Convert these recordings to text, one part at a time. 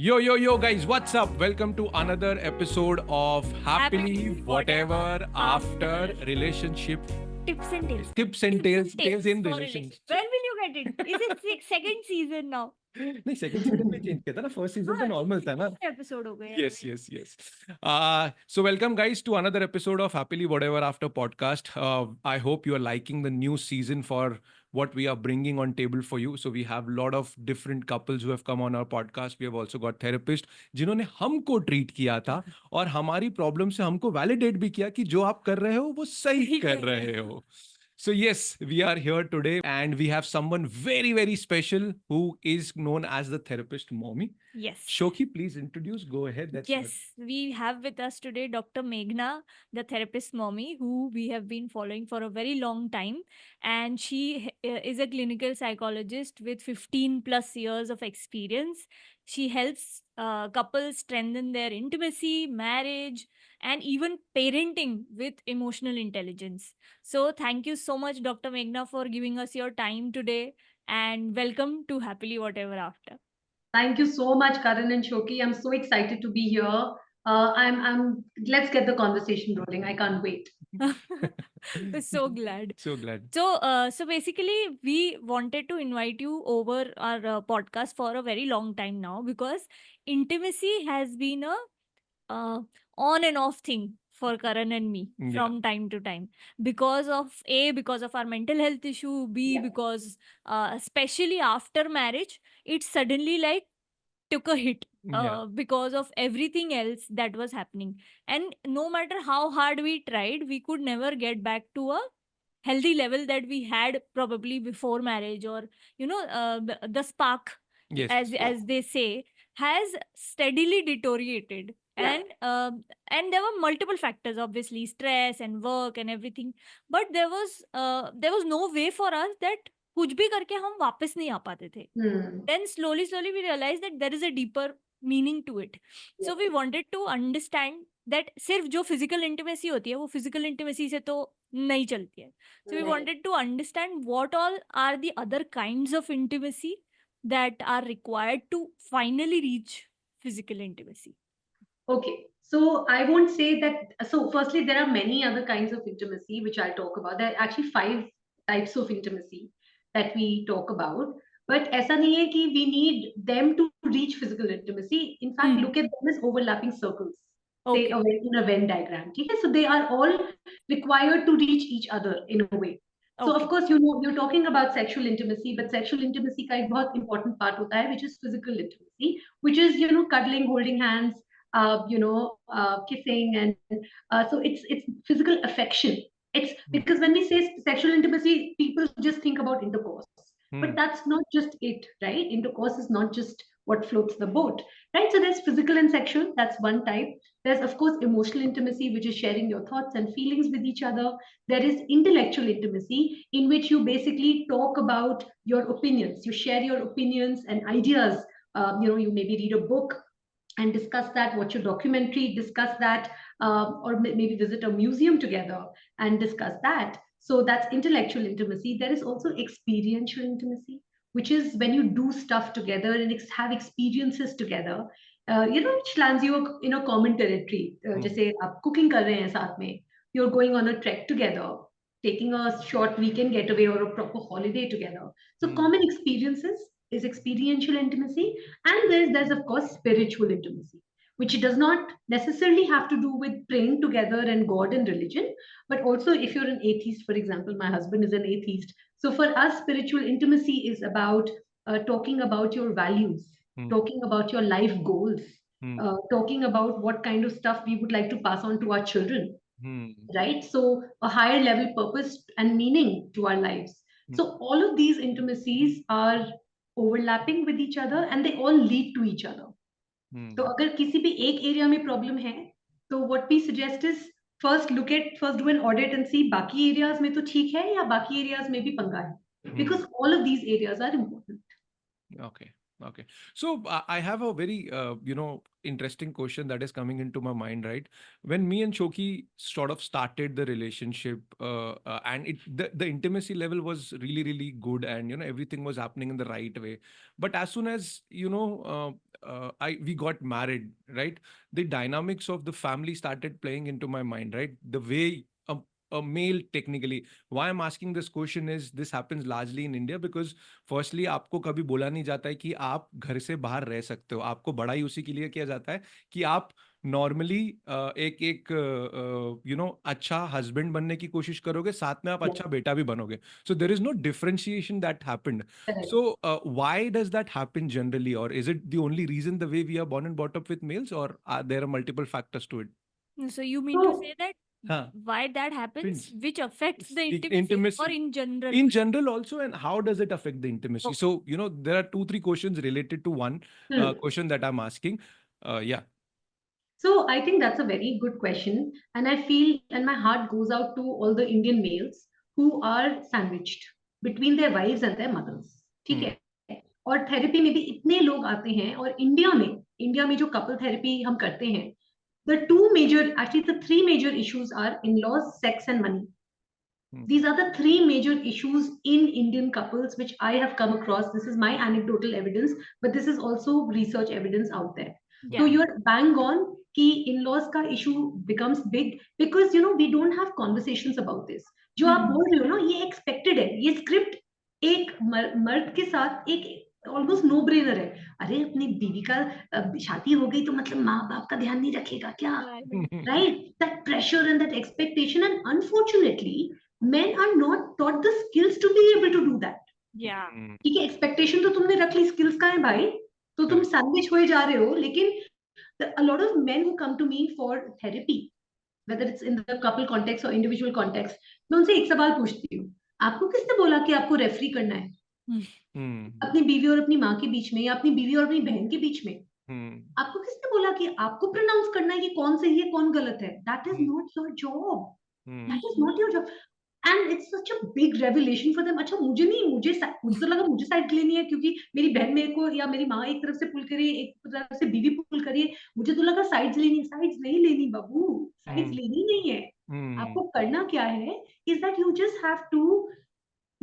Yo, guys, what's up? Welcome to another episode of Happily Whatever After Relationship Tips and tales. Tips and Tales in for Relations. When will you get it? Is it second season now? नहीं second season में change किया था ना first season तो normal था ना episode हो गए yes. So welcome guys to another episode of Happily Whatever After podcast. I hope you are liking the new season for what we are bringing on table for you. So we have a lot of different couples who have come on our podcast. We have also got therapist जिन्होंने हमको treat किया था और हमारी problem से हमको validate भी किया कि जो आप कर रहे हो वो सही कर रहे हो. So yes, we are here today and we have someone very, very special who is known as the therapist mommy. Yes. Shoki, please introduce. Go ahead. Yes, we have with us today Dr. Meghna, the therapist mommy, who we have been following for a very long time. And she is a clinical psychologist with 15 plus years of experience. She helps couples strengthen their intimacy, marriage, and even parenting with emotional intelligence. So, thank you so much, Dr. Meghna, for giving us your time today. And welcome to Happily Whatever After. Thank you so much, Karan and Shoki. I'm so excited to be here. Let's get the conversation rolling. I can't wait. So glad. So glad. So basically, we wanted to invite you over our podcast for a very long time now because intimacy has been a on and off thing for Karan and me from time to time because of our mental health issue, because especially after marriage, it suddenly like took a hit because of everything else that was happening. And no matter how hard we tried, we could never get back to a healthy level that we had probably before marriage, or the spark, as they say, has steadily deteriorated. And there were multiple factors, obviously stress and work and everything, but there was no way for us that कुछ भी करके हम वापस नहीं आ पाते थे. Then slowly we realized that there is a deeper meaning to it. So we wanted to understand that सिर्फ जो physical intimacy होती है वो physical intimacy से तो नहीं चलती है. So we wanted to understand what all are the other kinds of intimacy that are required to finally reach physical intimacy. Okay, so I won't say that. So, firstly, there are many other kinds of intimacy which I'll talk about. There are actually 5 types of intimacy that we talk about. But ऐसा नहीं है कि we need them to reach physical intimacy. In fact, look at them as overlapping circles. Say in a Venn diagram. Okay? So they are all required to reach each other in a way. So of course, you're talking about sexual intimacy, but sexual intimacy का एक बहुत important part होता है, which is physical intimacy, which is cuddling, holding hands, kissing, and so it's physical affection. It's because when we say sexual intimacy, people just think about intercourse, but that's not just it, right? Intercourse is not just what floats the boat, right? So there's physical and sexual. That's one type. There's of course emotional intimacy, which is sharing your thoughts and feelings with each other. There is intellectual intimacy, in which you basically talk about your opinions. You share your opinions and ideas. You maybe read a book and discuss that, watch a documentary, discuss that, or maybe visit a museum together and discuss that. So that's intellectual intimacy. There is also experiential intimacy, which is when you do stuff together and have experiences together. Which lands you in a common territory. जैसे आप cooking कर रहे हैं साथ में, you're going on a trek together, taking a short weekend getaway or a proper holiday together. So common experiences is experiential intimacy. And there's of course spiritual intimacy, which does not necessarily have to do with praying together and God and religion, but also if you're an atheist, for example, my husband is an atheist. So for us, spiritual intimacy is about talking about your values, talking about your life goals, talking about what kind of stuff we would like to pass on to our children. Right? So a higher level purpose and meaning to our lives. So all of these intimacies are overlapping with each other and they all lead to each other. तो अगर किसी भी एक area में problem है, तो what we suggest is first do an audit and see बाकी areas में तो ठीक है या बाकी एरियाज में भी पंगा है, because all of these areas are important. Okay. Okay. So I have a very, interesting question that is coming into my mind, right? When me and Choki sort of started the relationship, and the intimacy level was really, really good, and everything was happening in the right way. But as soon as I we got married, right? The dynamics of the family started playing into my mind, right? The way a male technically. Why I'm asking this question is this happens largely in India because firstly आपको कभी बोला नहीं जाता है कि आप घर से बाहर रह सकते हो, आपको बड़ा ही उसी के लिए किया जाता है कि आप नॉर्मली एक एक अच्छा हस्बैंड बनने की कोशिश करोगे, साथ में आप Yeah, अच्छा बेटा भी बनोगे. So there is no differentiation that happened. correct. So, why does that happen generally, or is it the only reason the way we are born and brought up with males, or are there multiple factors to it? So you mean to So say that Huh. why that happens, Prince. which affects the intimacy or Intimacy in general? in general also, and how does it affect the intimacy? Okay. So there are two three questions related to one hmm. question that I'm asking. Yeah. So I think that's a very good question, and I feel and my heart goes out to all the Indian males who are sandwiched between their wives and their mothers. ठीक Hmm. है. और therapy में भी इतने लोग आते हैं, और इंडिया में जो कपल थेरेपी हम करते हैं, the two major, actually the three major issues are in-laws, sex and money. Hmm. These are the three major issues in Indian couples which I have come across. This is my anecdotal evidence, but this is also research evidence out there. So Yeah. you're bang on कि in-laws का issue becomes big because we don't have conversations about this. जो आप Hmm. बोल रहे हो ना, ये expected है, ये script एक मर्द के साथ एक ऑलमोस्ट नो ब्रेनर है. अरे अपनी बीवी का शादी हो गई तो मतलब माँ बाप का ध्यान नहीं रखेगा क्या? Yeah, yeah. Right? That pressure and that expectation, and unfortunately men are not taught the skills to be able to do that. Yeah. Hmm. ठीक है, एक्सपेक्टेशन तो तुमने रख ली, स्किल्स का है भाई, तो तुम Correct. सैंडविच हुए जा रहे हो. लेकिन a lot of men who come to me for therapy, whether it's in the couple context or individual context, मैं उनसे एक सवाल पूछती हूँ. आपको किसने बोला कि आपको रेफरी करना है Hmm. Hmm. अपनी बीवी और अपनी माँ के बीच में, या अपनी बीवी और अपनी बहन के बीच में? Hmm. आपको किसने बोला कि आपको प्रोनाउंस करना है कि कौन सही है कौन गलत है? That is Hmm. Not your job. Hmm. That is Hmm. Not your job. And it's such a big revelation for them. अच्छा, मुझे नहीं, मुझे तो लगा मुझे साइड लेनी है क्योंकि मेरी बहन मेरे को या मेरी माँ एक तरफ से पुल करी है, एक तरफ से बीवी पुल करी है. मुझे तो लगा साइड्स लेनी है. साइड्स नहीं लेनी बाबू, साइड्स Hmm. लेनी नहीं है. Hmm. आपको करना क्या है is that you just have to,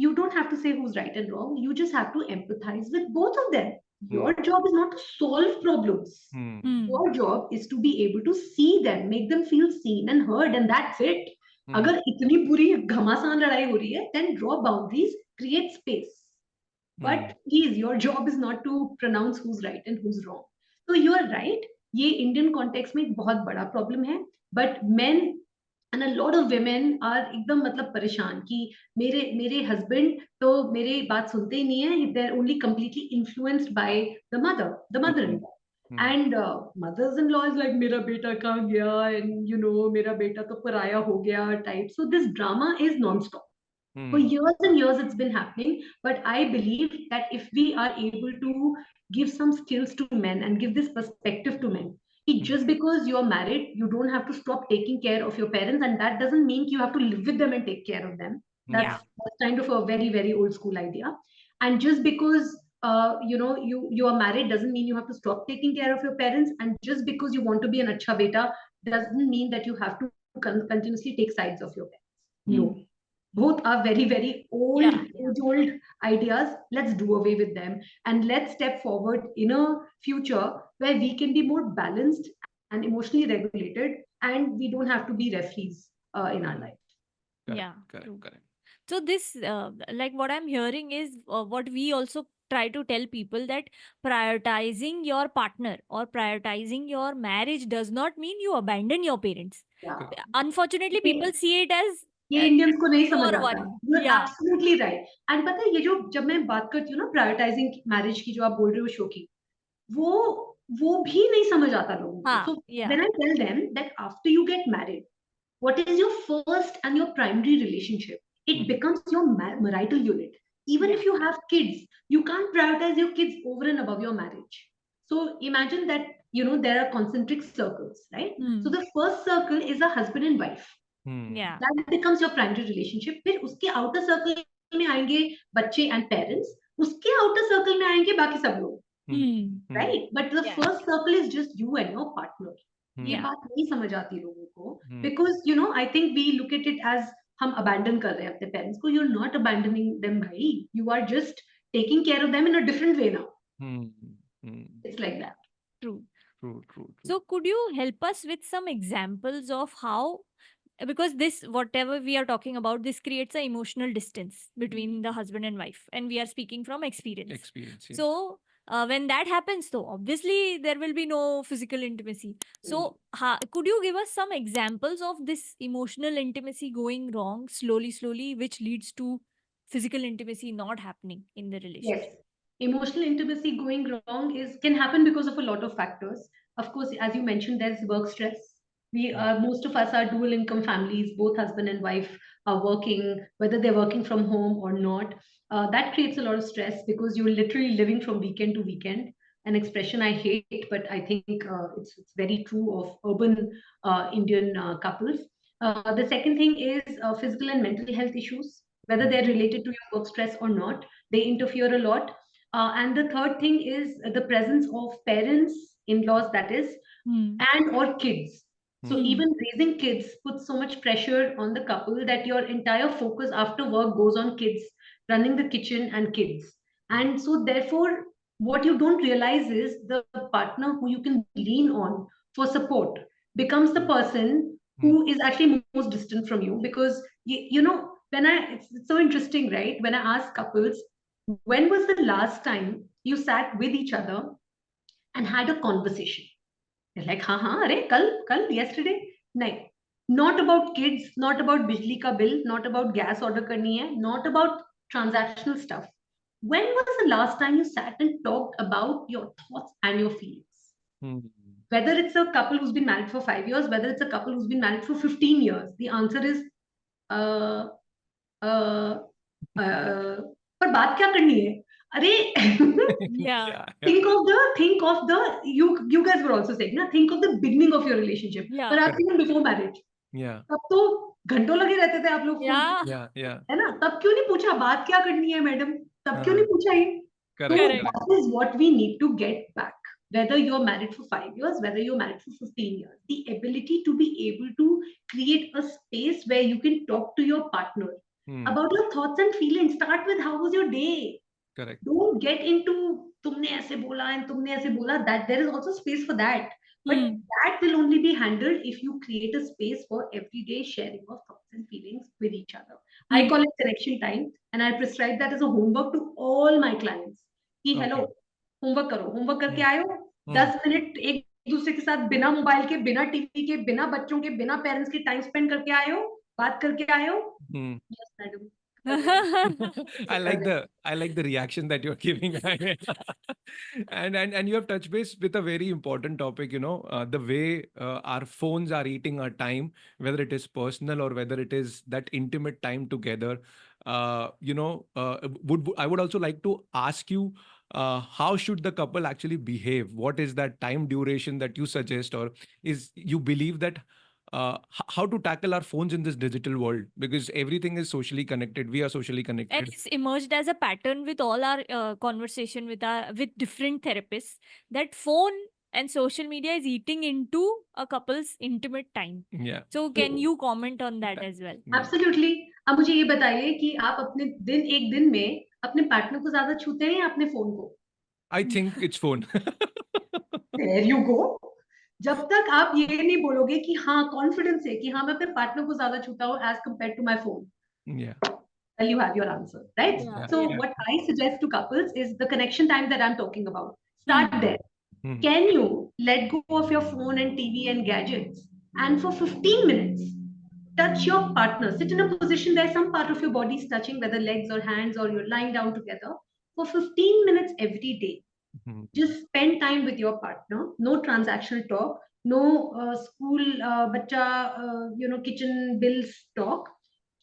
you don't have to say who's right and wrong. You just have to empathize with both of them. Hmm. Your job is not to solve problems. Hmm. Hmm. Your job is to be able to see them, make them feel seen and heard, and that's it. Hmm. अगर इतनी बुरी घमासान लड़ाई हो रही है, then draw boundaries, create space. Hmm. But please, your job is not to pronounce who's right and who's wrong. So you are right. ये Indian context में एक बहुत बड़ा प्रॉब्लम है. But men and a lot of women are एकदम मतलब परेशान कि मेरे मेरे हस्बैंड तो मेरी बात सुनते ही नहीं है. They are only completely influenced by the mother in Hmm. Law. Hmm. And mothers in law is like मेरा बेटा कहाँ गया, एंड मेरा बेटा तो पराया हो गया type. So this drama is non stop. For Hmm. years and years it's been happening, but I believe that if we are able to give some skills to men and give this perspective to men, Hmm. just because you're married you don't have to stop taking care of your parents, and that doesn't mean you have to live with them and take care of them. Hmm. Yeah. That's kind of a very very old school idea. And just because you are married doesn't mean you have to stop taking care of your parents, and just because you want to be an acha beta doesn't mean that you have to continuously take sides of your parents. No, Hmm. both are very very old Yeah. Yeah. age old ideas. Let's do away with them, and let's step forward in a future where we can be more balanced and emotionally regulated, and we don't have to be referees in our life. Correct. Yeah. Correct. True. Correct. So this, like what I'm hearing is what we also try to tell people, that prioritizing your partner or prioritizing your marriage does not mean you abandon your parents. Yeah. Correct. Unfortunately, people see it as ये uh, Indians को नहीं 0 समझ or आता. 1. You are Yeah. Absolutely right. And पता है, ये जो जब मैं बात करती हूँ ना प्रायोरिटाइजिंग मैरिज की, जो आप बोल रहे हो शो की, वो वो भी नहीं समझ आता लोगों को. Ha. So Yeah. When I tell them that after you get married, what is your first and your primary relationship? It Hmm. becomes your marital unit. Even Yeah. if you have kids, you can't prioritize your kids over and above your marriage. So imagine that there are concentric circles, right? So Hmm. the first circle is a husband and wife. Hmm. Yeah. That becomes your primary relationship. फिर उसके outer circle में आएंगे बच्चे and parents. उसके outer circle में आएंगे बाकी सब लोग. right? But the Yeah. first circle is just you and your partner. ये Yeah. बात नहीं समझ आती लोगों को, Hmm. because I think we look at it as हम abandon कर रहे हैं अपने parents को. You're not abandoning them, भाई. You are just taking care of them in a different way now. Hmm. Hmm. It's like that. True. True. So, could you help us with some examples of how, because this, whatever we are talking about, this creates an emotional distance between the husband and wife, and we are speaking from experience. Experience, yes. So, when that happens, though, obviously there will be no physical intimacy. So, could you give us some examples of this emotional intimacy going wrong slowly, which leads to physical intimacy not happening in the Yes, relationship? emotional intimacy going wrong is can happen because of a lot of factors. Of course, as you mentioned, there's work stress. We most of us are dual income families. Both husband and wife are working, whether they're working from home or not. That creates a lot of stress because you're literally living from weekend to weekend. An expression I hate, but I think it's very true of urban Indian couples. The second thing is physical and mental health issues, whether they're related to your work stress or not. They interfere a lot. And the third thing is the presence of parents, in-laws, that is, Hmm. and or kids. So Hmm. even raising kids puts so much pressure on the couple that your entire focus after work goes on kids, running the kitchen and kids. And so therefore, what you don't realize is the partner who you can lean on for support becomes the person who is actually most distant from you, because when it's so interesting, right? When I ask couples, when was the last time you sat with each other and had a conversation? They're like, हाँ, अरे कल yesterday. नहीं. Not about kids, not about बिजली का bill, not about gas order करनी है, not about transactional stuff. When was the last time you sat and talked about your thoughts and your feelings? Hmm. Whether it's a couple who's been married for 5 years, whether it's a couple who's been married for 15 years, the answer is, uh, uh, uh, पर बात क्या करनी है? अरे Yeah. Yeah. think of the you guys were also saying ना, think of the beginning of your relationship, Yeah. perhaps even before marriage. Yeah. तब तो घंटों लगे रहते थे आप लोग फोन पे, Yeah. Yeah. है ना? तब क्यों नहीं पूछा बात क्या करनी है मैडम? तब क्यों नहीं पूछा ये? So Correct. Correct. that is what we need to get back. Whether you're married for 5 years, whether you're married for 15 years, the ability to be able to create a space where you can talk to your partner Hmm. about your thoughts and feelings. Start with how was your day. Correct. Don't get into तुमने ऐसे बोला and तुमने ऐसे बोला. That there is also space for that. But Hmm. that will only be handled if you create a space for everyday sharing of thoughts and feelings with each other. I Hmm. call it connection time, and I prescribe that as a homework to all my clients. कि hello, Okay. Homework करो, homework करके Hmm. आए हो, Hmm. 10 minute एक दूसरे के साथ बिना मोबाइल के, बिना टीवी के, बिना बच्चों के, बिना पेरेंट्स के टाइम स्पेंड करके आए हो, बात करके आए हो. Hmm. यस मैडम, कर रहे हैं, कर रहे हैं. I like the reaction that you're giving. And you have touched base with a very important topic, the way our phones are eating our time, whether it is personal or whether it is that intimate time together. Would I would also like to ask you, how should the couple actually behave? What is that time duration that you suggest, or is you believe that how to tackle our phones in this digital world, because everything is socially connected, we are socially And connected. it's emerged as a pattern with all our conversation with different therapists, that phone and social media is eating into a couple's intimate time. Yeah. So can you comment on that as well? Yeah. Absolutely. अब मुझे ये बताइए कि आप अपने एक दिन में अपने पार्टनर को ज्यादा छूते हैं या अपने फोन को? I think it's phone. There you go. जब तक आप ये नहीं बोलोगे कि हाँ कॉन्फिडेंस है कि हाँ मैं अपने पार्टनर को ज्यादा छूता हूँ as compared to my phone, Yeah. well, you have your answer, right? Yeah. Yeah. So Yeah. what I suggest to couples is the connection time that I'm talking about. Start Hmm. there. Hmm. Can you let go of your phone and TV and gadgets, and for 15 minutes touch your partner? Sit in a position where some part of your body is touching, whether legs or hands, or you're lying down together for 15 minutes every day. Hmm. Just spend time with your partner. No transactional talk. No school, bacha, kitchen bills talk.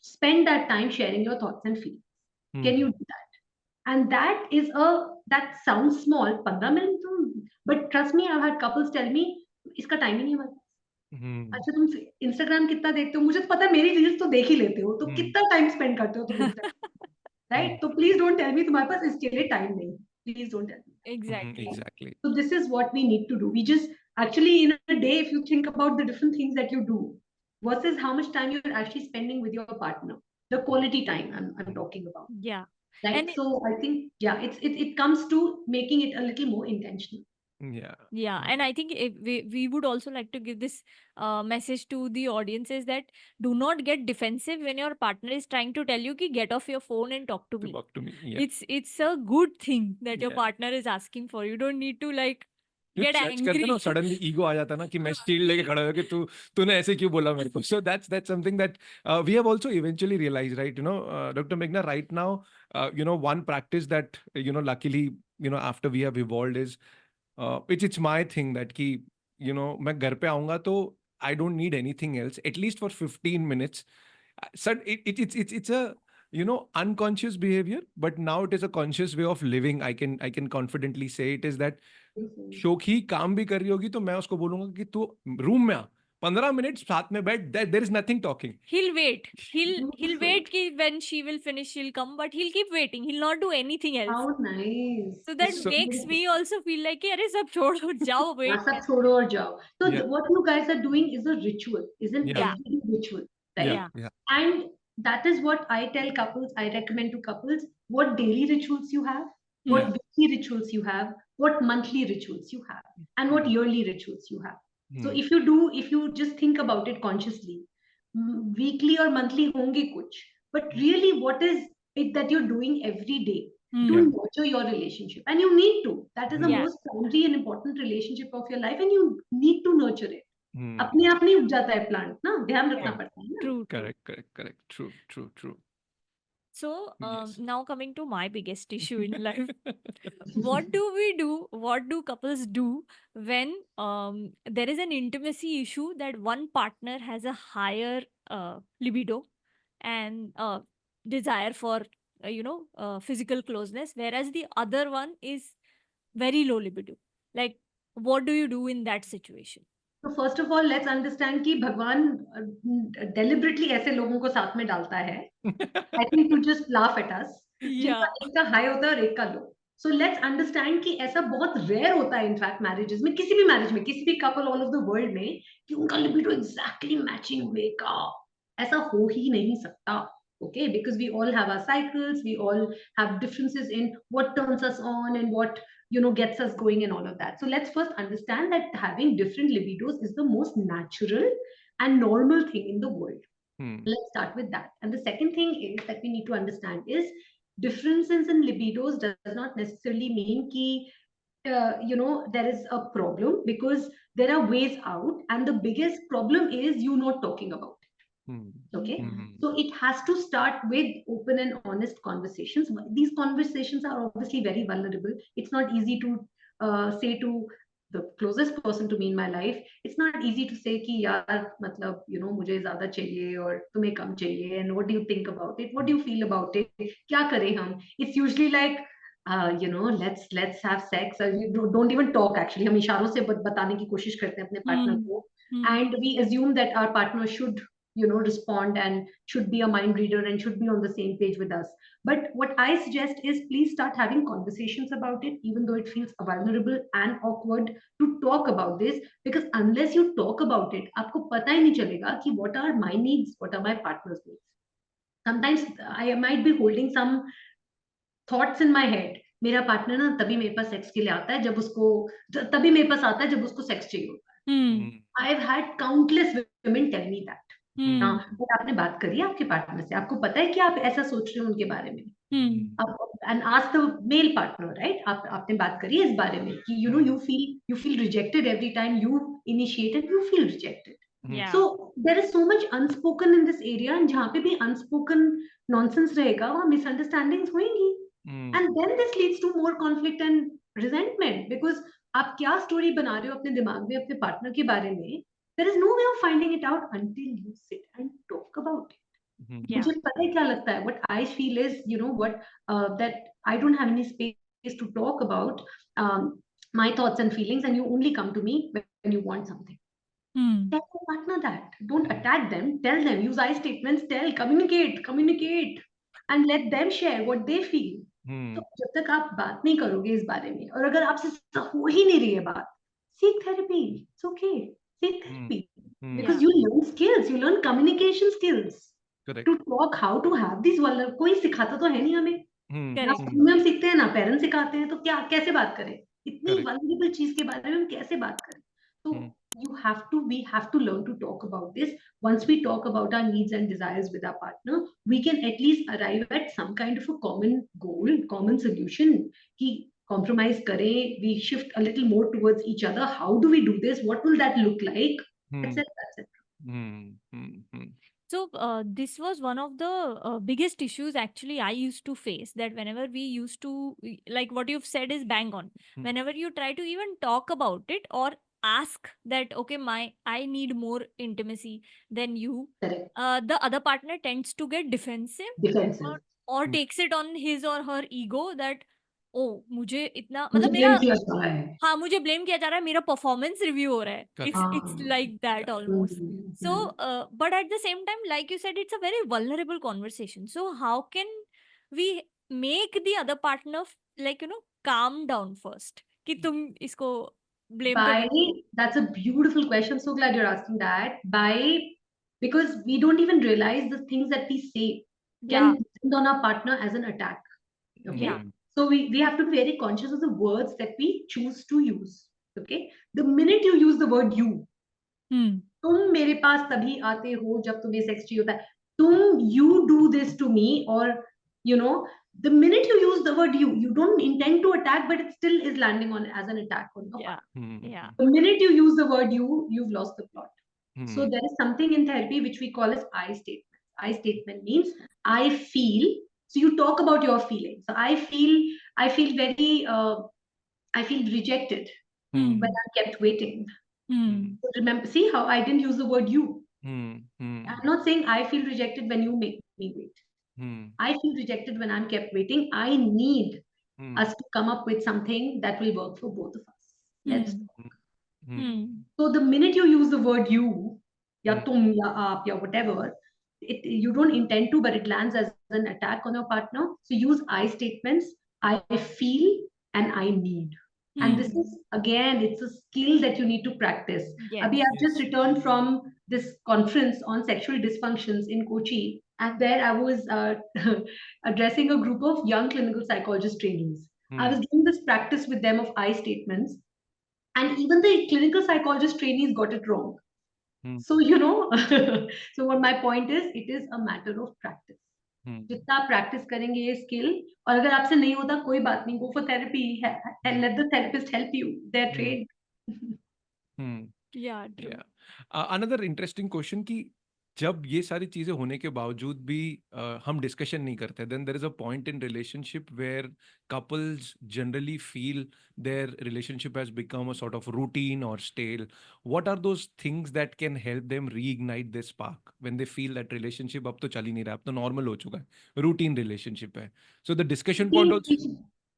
Spend that time sharing your thoughts and feelings. Can Hmm. you do that? And that sounds small, 15 minutes. But trust me, I've had couples tell me, इसका time ही नहीं हमारे पास. Hmm. अच्छा, तुम Instagram कितना देखते हो? मुझे तो पता है, मेरी रील्स तो देख ही लेते हो, तो Hmm. कितना टाइम स्पेंड करते हो तुम इंस्टाग्राम, राइट? तो प्लीज डोंट टेल मी तुम्हारे पास इसके लिए टाइम नहीं. Please don't tell me. Exactly. Exactly. So this is what we need to do. We just actually, in a day, if you think about the different things that you do versus how much time you're actually spending with your partner, the quality time I'm talking about, Yeah. right? And So I think, yeah, it comes to making it a little more intentional. Yeah. yeah, Yeah. and I think if we would also like to give this message to the audiences that do not get defensive when your partner is trying to tell you ki get off your phone and talk to me. Talk to me. Yeah. It's a good thing that your Yeah. partner is asking for. You don't need to like जो get search करते ना angry. Suddenly ego आ जाता ना कि मैं steel लेके खड़ा हो कि तूने ऐसे क्यों बोला मेरे को so that's something that we have also eventually realize right doctor मेघना right now one practice that luckily after we have evolved is it's my thing that कि मैं घर पे आऊंगा तो I don't need anything else at least for 15 minutes. So it's a unconscious behavior, but now it is a conscious way of living. I can confidently say it is that शोखी काम भी कर रही होगी तो मैं उसको बोलूंगा कि तू रूम में आ 15 मिनट साथ में बैठ there is nothing talking. He'll wait. He'll Beautiful. wait ki when she will finish, she'll come, but he'll keep waiting. He'll not do anything else. How nice. So This that is So makes beautiful. me also feel like, अरे सब छोड़ो जाओ हाँ, wait सब कर. छोड़ो और जाओ. So yeah, what you guys are doing is a ritual, is an yeah, Yeah, everyday ritual, yeah, right? yeah, yeah. And that is what I tell couples, I recommend to couples what daily rituals you have, Yeah. what hmm, weekly rituals you have, what monthly rituals you have, and what Hmm. yearly rituals you have. So Hmm. if you just think about it consciously, weekly or monthly honge kuch, but Hmm. really what is it that you're doing every day to Yeah. hmm, nurture your relationship? And you need to. That is the Hmm. yeah, most primary and important relationship of your life, and you need to nurture it. Hmm. अपने आप नहीं उग जाता है plant ना, ध्यान रखना yeah, Correct. पड़ता है ना. true, true. Correct. True. So Yes. now coming to my biggest issue in life, what do we do? What do couples do when there is an intimacy issue that one partner has a higher libido and desire for physical closeness, whereas the other one is very low libido? Like, what do you do in that situation? तो first of all let's understand कि भगवान deliberately ऐसे लोगों को साथ में डालता है. I think you just laugh at us. जिनका Yeah. एक का हाई होता है और एक का लो. So let's understand कि ऐसा बहुत रेयर होता है इनफैक्ट मैरिजेस में, किसी भी मैरिज में, किसी भी couple all of the world में, कि उनका लिबिडो एग्जैक्टली मैचिंग वे का. ऐसा हो ही नहीं सकता. Okay, because we all have our cycles, we all have differences in what turns us on and what gets us going and all of that. So let's first understand that having different libidos is the most natural and normal thing in the world. Hmm. Let's start with that. And the second thing is that we need to understand is differences in libidos does not necessarily mean there is a problem, because there are ways out, and the biggest problem is you not talking about Hmm. it. Okay, Hmm. so it has to start with open and honest conversations. These conversations are obviously very vulnerable. It's not easy to say to the closest person to me in my life. It's not easy to say कि यार मतलब मुझे ज़्यादा चाहिए और तुम्हें कम चाहिए, and what do you think about it, what do you feel about it, क्या करें हम. It's usually like let's have sex. We don't even talk actually. हम इशारों से बताने की कोशिश करते हैं अपने पार्टनर Hmm. को, Hmm. and we assume that our partner should respond and should be a mind reader and should be on the same page with us. But what I suggest is please start having conversations about it, even though it feels vulnerable and awkward to talk about this, because unless you talk about it, आपको पता ही नहीं चलेगा कि what are my needs, what are my partner's needs. Sometimes I might be holding some thoughts in my head. मेरा partner ना तभी मेरे पास sex के लिए आता है जब उसको तभी मेरे पास आता है जब उसको सेक्स चाहिए होता Hmm. Hmm. है. I've had countless women tell me that. हाँ, Hmm. बट आपने बात करी है आपके पार्टनर से, आपको पता है कि आप ऐसा सोच रहे हो उनके बारे में. Hmm. आप and ask the male partner, right, आपने बात करी है इस बारे में कि Hmm. you feel rejected every time you initiate and you feel rejected. Hmm. Yeah. So there is so much unspoken in this area, and जहाँ पे भी unspoken nonsense रहेगा वहाँ misunderstandings होंगी, Hmm. and then this leads to more conflict and resentment, because आप क्या story बना रहे हो अपने दिमाग में अपने पार्टनर के बारे में. There is no way of finding it out until you sit and talk about it. Hmm. Yeah. मुझे पता है क्या लगता है. What I feel is, what, that I don't have any space to talk about my thoughts and feelings, and you only come to me when you want something. Hmm. Tell your partner that. Don't Hmm. attack them. Tell them. Use I statements. Tell. Communicate. And let them share what they feel. Hmm. तो जब तक आप बात नहीं करोगे इस बारे में, और अगर आपसे हो ही नहीं रही है बात, seek therapy. It's okay. Seek Hmm. therapy. Hmm. Because Yeah. you learn skills, you learn communication skills. Correct. To talk, how to have these vulnerable, कोई सिखाता तो है नहीं हमें, Hmm. ना Correct. स्कूल में हम सीखते हैं ना पेरेंट्स सिखाते हैं, तो क्या कैसे बात करें, इतनी Correct. वल्नरेबल चीज के बारे में हम कैसे बात करें? तो Hmm. we have to learn to talk about this. Once we talk about our needs and desires with our partner, we can at least arrive at some kind of a common goal, common solution, कि compromise करें, we shift a little more towards each other. How do we do this? What will that look like? Hmm. That's it, that's it. Hmm. Hmm. Hmm. So this was one of the biggest issues actually I used to face, that whenever we used to, like what you've said is bang on. Hmm. Whenever you try to even talk about it or ask that, okay, I need more intimacy than you, Correct. the other partner tends to get defensive, Defensive. or Hmm. takes it on his or her ego that, oh, मुझे इतना मुझे मतलब blame मेरा, किया जा रहा है। हाँ, मुझे ब्लेम किया जा रहा है, मेरा परफॉर्मेंस रिव्यू हो रहा है, Correct. it's हाँ। like that almost. So hmm. but at the same time, like you said, it's a very vulnerable conversation. So how can we make the other partner like, calm down first, कि तुम इसको blame तो By, मत करो. that's a beautiful question. So glad you're asking that. By, because we don't even realize the things that we say Yeah. can land on our partner as an attack. Yeah. Okay. Hmm. So we have to be very conscious of the words that we choose to use. Okay. The minute you use the word you, Hmm. तुम मेरे पास तभी आते हो जब तुम्हें sex चाहिए होता है, तुम, you do this to me, or you know, the minute you use the word you don't intend to attack, but it still is landing on as an attack on your Yeah. partner. Hmm. Yeah. The minute you use the word you've lost the plot. So Hmm. there is something in therapy which we call as I statement. I statement means I feel. So you talk about your feelings. So I feel very, I feel rejected Hmm. when Hmm. I'm kept waiting. Hmm. So remember, see how I didn't use the word you. Hmm. Hmm. I'm not saying I feel rejected when you make me wait. Hmm. I feel rejected when I'm kept waiting. I need Hmm. us to come up with something that will work for both of us. Let's. Hmm. Hmm. Hmm. So the minute you use the word you, ya Hmm. tum, ya aap, ya whatever, you don't intend to, but it lands as an attack on your partner. So use I statements. I feel and I need. And this Hmm. Hmm. is, again, it's a skill that you need to practice. Yes. Abhi, I've just Yes. returned from this conference on sexual dysfunctions in Kochi, and there I was addressing a group of young clinical psychologist trainees. I Hmm. was doing this practice with them of I statements, and even the clinical psychologist trainees got it wrong. Hmm. So so what my point is, it is a matter of practice. Hmm. जितना आप practice करेंगे ये skill, और अगर आपसे नहीं होता कोई बात नहीं, go for therapy and Hmm. Let the therapist help you, they are Hmm. Trained. Hmm. Yeah. True. Yeah. Another interesting question कि जब ये सारी चीजें होने के बावजूद भी हम डिस्कशन नहीं करते, then there is a point in relationship where couples generally feel their relationship has become a sort of routine or stale. What are those things that can help them reignite this spark when they feel that relationship अब तो चल ही नहीं रहा, अब तो normal हो चुका है, routine relationship है. So the discussion point also,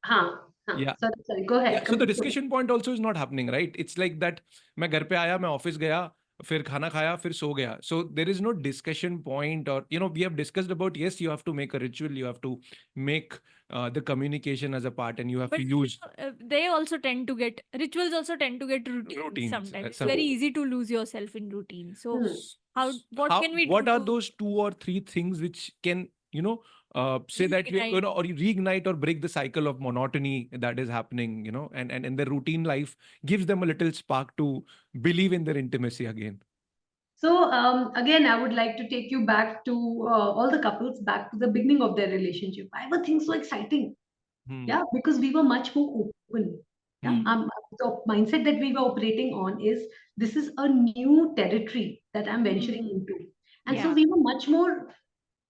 हाँ, हाँ, yeah. Sorry, go Yeah, ahead, so the complete. discussion point also is not happening, right? It's like that मैं घर पे आया, मैं ऑफिस गया, फिर खाना खाया, फिर सो गया. So there is no discussion point, or we have discussed about, yes, you have to make a ritual, you have to make the communication as a part, and you have But to use they also tend to get rituals, also tend to get routine routines. sometimes. It's So very easy to lose yourself in routine. So what how can we what do are to those two or three things which can say that we reignite? or reignite or break the cycle of monotony that is happening, and their routine life gives them a little spark to believe in their intimacy again. So again, I would like to take you back to all the couples, back to the beginning of their relationship. Why were things so exciting? Hmm. Yeah, because we were much more open. Yeah, Hmm. Hmm. the mindset that we were operating on is, this is a new territory that I'm venturing Hmm. into, and so Yeah. we were much more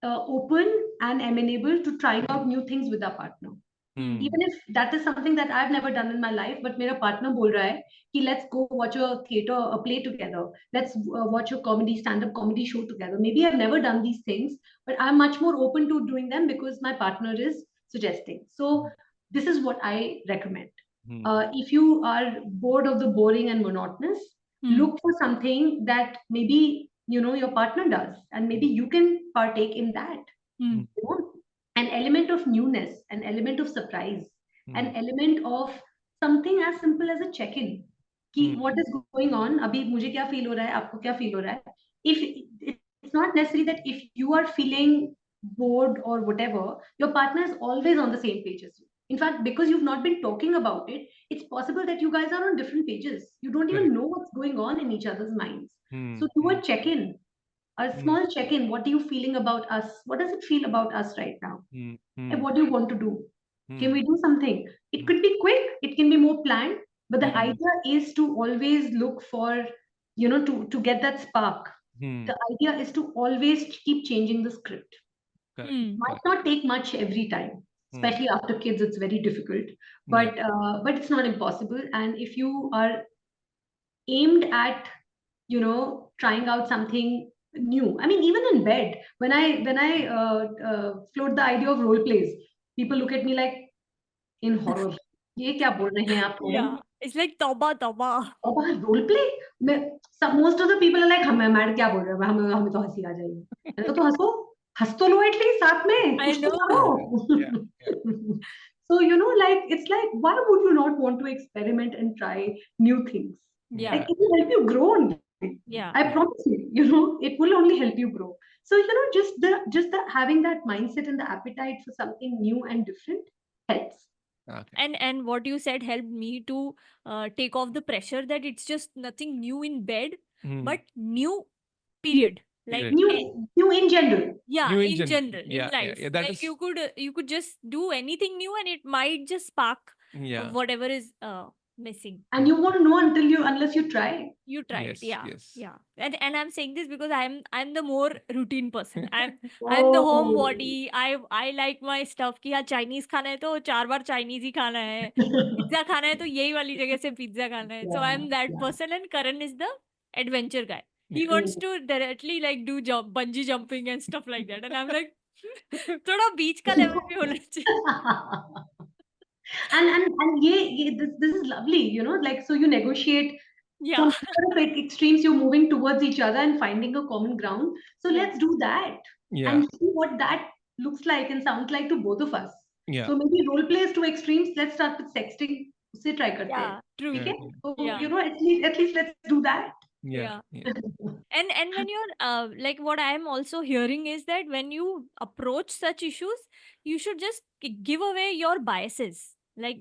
open and amenable to trying out new things with our partner. Hmm. Even if that is something that I've never done in my life, but मेरा partner बोल रहा है कि let's go watch a theater, a play together. Let's watch a comedy, stand-up comedy show together. Maybe I've never done these things, but I'm much more open to doing them because my partner is suggesting. So this is what I recommend. Hmm. If you are bored of the boring and monotonous, Hmm. look for something that maybe your partner does, and maybe you can partake in that. Hmm. Hmm. You know, an element of newness, an element of surprise, an Hmm. element of something as simple as a check-in. कि Hmm. what is going on, अभी मुझे क्या feel हो रहा है, आपको क्या feel हो रहा है. If it's not necessary that if you are feeling bored or whatever, your partner is always on the same page as you. In fact, because you've not been talking about it, it's possible that you guys are on different pages. You don't even Correct. know what's going on in each other's minds. Hmm. So do Hmm. a check-in, a Hmm. small check-in. What are you feeling about us? What does it feel about us right now? Hmm. And Hmm. what do you want to do? Can Hmm. we do something? It Hmm. could be quick, it can be more planned, but the Hmm. idea is to always look for, to get that spark. Hmm. The idea is to always keep changing the script. Correct. It Hmm. might Correct. not take much every time, Hmm. especially after kids, it's very difficult, Yeah. but it's not impossible. And if you are aimed at trying out something new. I mean, even in bed, when I float the idea of role plays, people look at me like in horror. ये क्या बोल रहे हैं आप madam? Yeah. It's like tauba tauba. अब role play मैं सब most of the people are like हम मैड क्या बोल रहे हैं हमें हमें तो हंसी आ जाएगी. मैंने कहा तो हंसो, हंस तो लो एटलीस्ट साथ में I कुछ तो know. Yeah. Yeah. करो. So like it's like, why would you not want to experiment and try new things? Yeah. Like Yeah. it will help you grow only. Yeah. I Yeah. promise you, it will only help you grow. So just the having that mindset and the appetite for something new and different helps. Okay. And what you said helped me to take off the pressure that it's just nothing new in bed, Hmm. but new period. Like Period. New in general. yeah, New in engine. general, in Yeah. Yeah. life, Yeah. That like is. you could just do anything new and it might just spark Yeah. whatever is missing. And you won't know unless you try. You try it, Yes. yeah, Yes. yeah. And I'm saying this because I'm the more routine person. I'm the Oh. homebody. I like my stuff कि हाँ Chinese खाना है तो 4 बार Chinese ही खाना है. Pizza खाना है तो यही वाली जगह से पिज्जा खाना है. So Yeah, I'm that yeah. person and Karan is the adventure guy. He Yeah. wants Mm. to directly like do bungee jumping and stuff like that. And I'm like थोड़ा बीच का लेवल भी होना चाहिए. And this is lovely, like so you negotiate Yeah, from sort of extremes, you're moving towards each other and finding a common ground. So yeah, let's do that Yeah. and see what that looks like and sounds like to both of us. Yeah. So maybe role plays to extremes. Let's start with sexting. उसे try करते हैं. yeah, true. ठीक Yeah. है? So Yeah, at least let's do that. Yeah. yeah. Yeah. And when you're like what I am also hearing is that when you approach such issues you should just give away your biases, like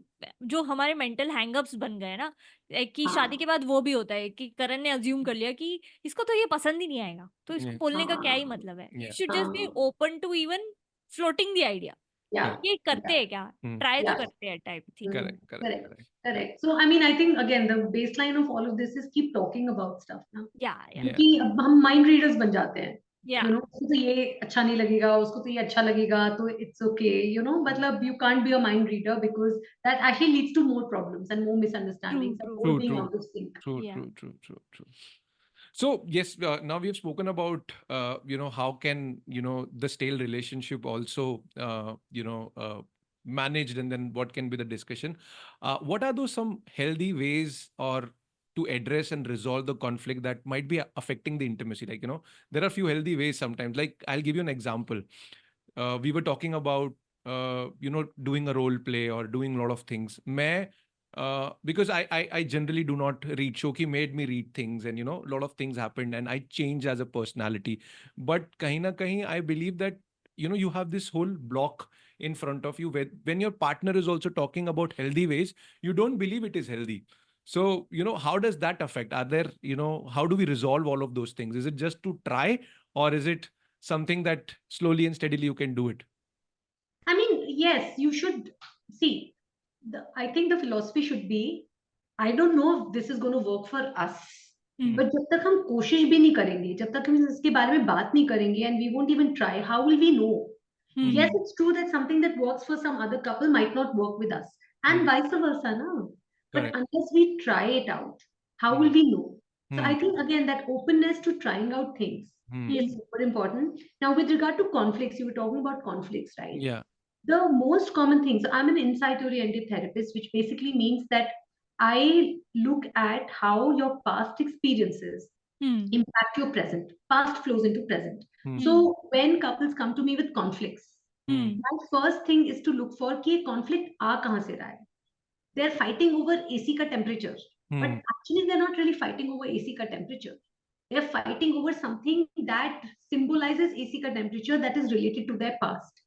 जो हमारे mental हैंगअप्स बन गए ना, like कि शादी के हाँ, बाद वो भी होता है कि करण ने अज्यूम कर लिया कि इसको तो ये पसंद ही नहीं आएगा तो इसको Yeah. बोलने का क्या ही हाँ, मतलब है. You Yeah. Should just be हाँ. Open to even floating the idea Yeah, Correct. ये करते yeah, हैं क्या, Hmm. ट्राई तो yeah. करते हैं type thing. Mm, Correct. Correct. correct, Correct. Correct. correct. So, I mean, I think again, the baseline of all of this is keep talking about stuff now. या या Yeah. क्योंकि अब हम mind readers बन जाते हैं. या उसको तो ये अच्छा नहीं लगेगा, उसको तो ये अच्छा लगेगा, तो इट्स ओके. मतलब you can't be a mind reader because that actually leads to more problems and more true misunderstandings and true more True. being True. out of sync. True. या True. True. True. True. So yes, now we have spoken about how can the stale relationship also managed, and then what can be the discussion. What are those some healthy ways or to address and resolve the conflict that might be affecting the intimacy? Like there are few healthy ways sometimes. Like I'll give you an example. We were talking about doing a role play or doing a lot of things. Because I generally do not read. Shoki made me read things, and a lot of things happened, and I changed as a personality. But kahin na kahin, I believe that you have this whole block in front of you when your partner is also talking about healthy ways, you don't believe it is healthy. So how does that affect? Are there how do we resolve all of those things? Is it just to try, or is it something that slowly and steadily you can do it? I mean, yes, you should see. I think the philosophy should be, I don't know if this is going to work for us. Hmm. But जब तक हम कोशिश भी नहीं करेंगे, जब तक हम इसके बारे में बात नहीं करेंगे, and we won't even try, how will we know? Yes, Hmm. it's true that something that works for some other couple might not work with us, and Hmm. vice versa, no? But Correct. unless we try it out, how will Hmm. we know? So I Hmm. think again that openness to trying out things Hmm. is super important. Now, with regard to conflicts, you were talking about conflicts, right? Yeah. The most common things, I'm an insight oriented therapist, which basically means that I look at how your past experiences hmm impact your present. Past flows into present. Hmm. hmm So when couples come to me with conflicts, Hmm. My first thing is to look for कि conflict आ कहाँ से रहा है. They're fighting over AC का temperature, but Hmm. actually they're not really fighting over AC का temperature. They're fighting over something that symbolizes AC ka temperature that is related to their past.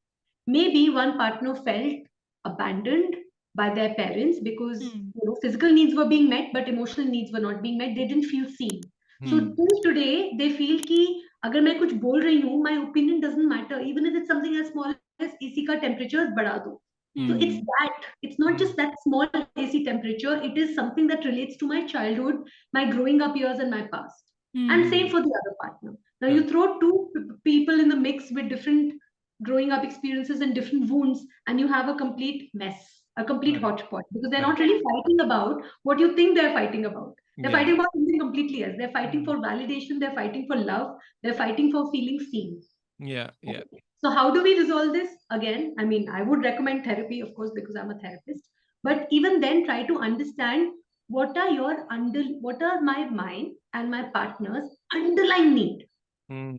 Maybe one partner felt abandoned by their parents because Hmm. physical needs were being met, but emotional needs were not being met. They didn't feel seen. So Hmm. till today, they feel कि अगर मैं कुछ बोल रही हूँ, my opinion doesn't matter, even if it's something as small as AC का temperature बढ़ा दो. So Hmm. it's Hmm. that. It's not Hmm. just that small AC temperature. It is something that relates to my childhood, my growing up years, and my past. And Hmm. same Hmm. for the other partner. Now you Correct. throw two people in the mix with different growing up experiences and different wounds, and you have a complete mess, a complete Correct. hodgepodge because they're not Correct. really Correct. fighting about what you think they're fighting about. They're Yeah. fighting about something completely else. They're fighting Hmm. for validation, they're fighting for love, they're fighting for feeling seen. Yeah. Yeah. So how do we resolve this? Again, I mean, I would recommend therapy, of course, because I'm a therapist. But even then, try to understand what are my mine and my partner's underlying need. Hmm.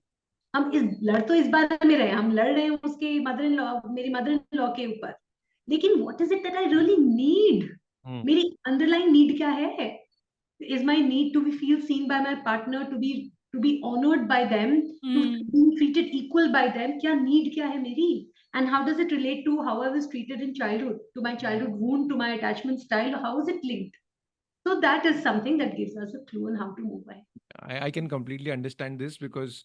हम इस लड़ तो इस बारे में रहे, हम लड़ रहे हैं उसके मदर इन लॉ मेरी मदर इन लॉ के ऊपर, लेकिन what is it that I really need? Hmm. मेरी अंडरलाइन नीड क्या है? Is my need to be feel seen by my partner, to be honored by them, to Hmm. be treated equal by them? क्या need क्या है मेरी? And how does it relate to how I was treated in childhood, to my childhood wound, to my attachment style? How is it linked? So that is something that gives us a clue on how to move ahead. I can completely understand this because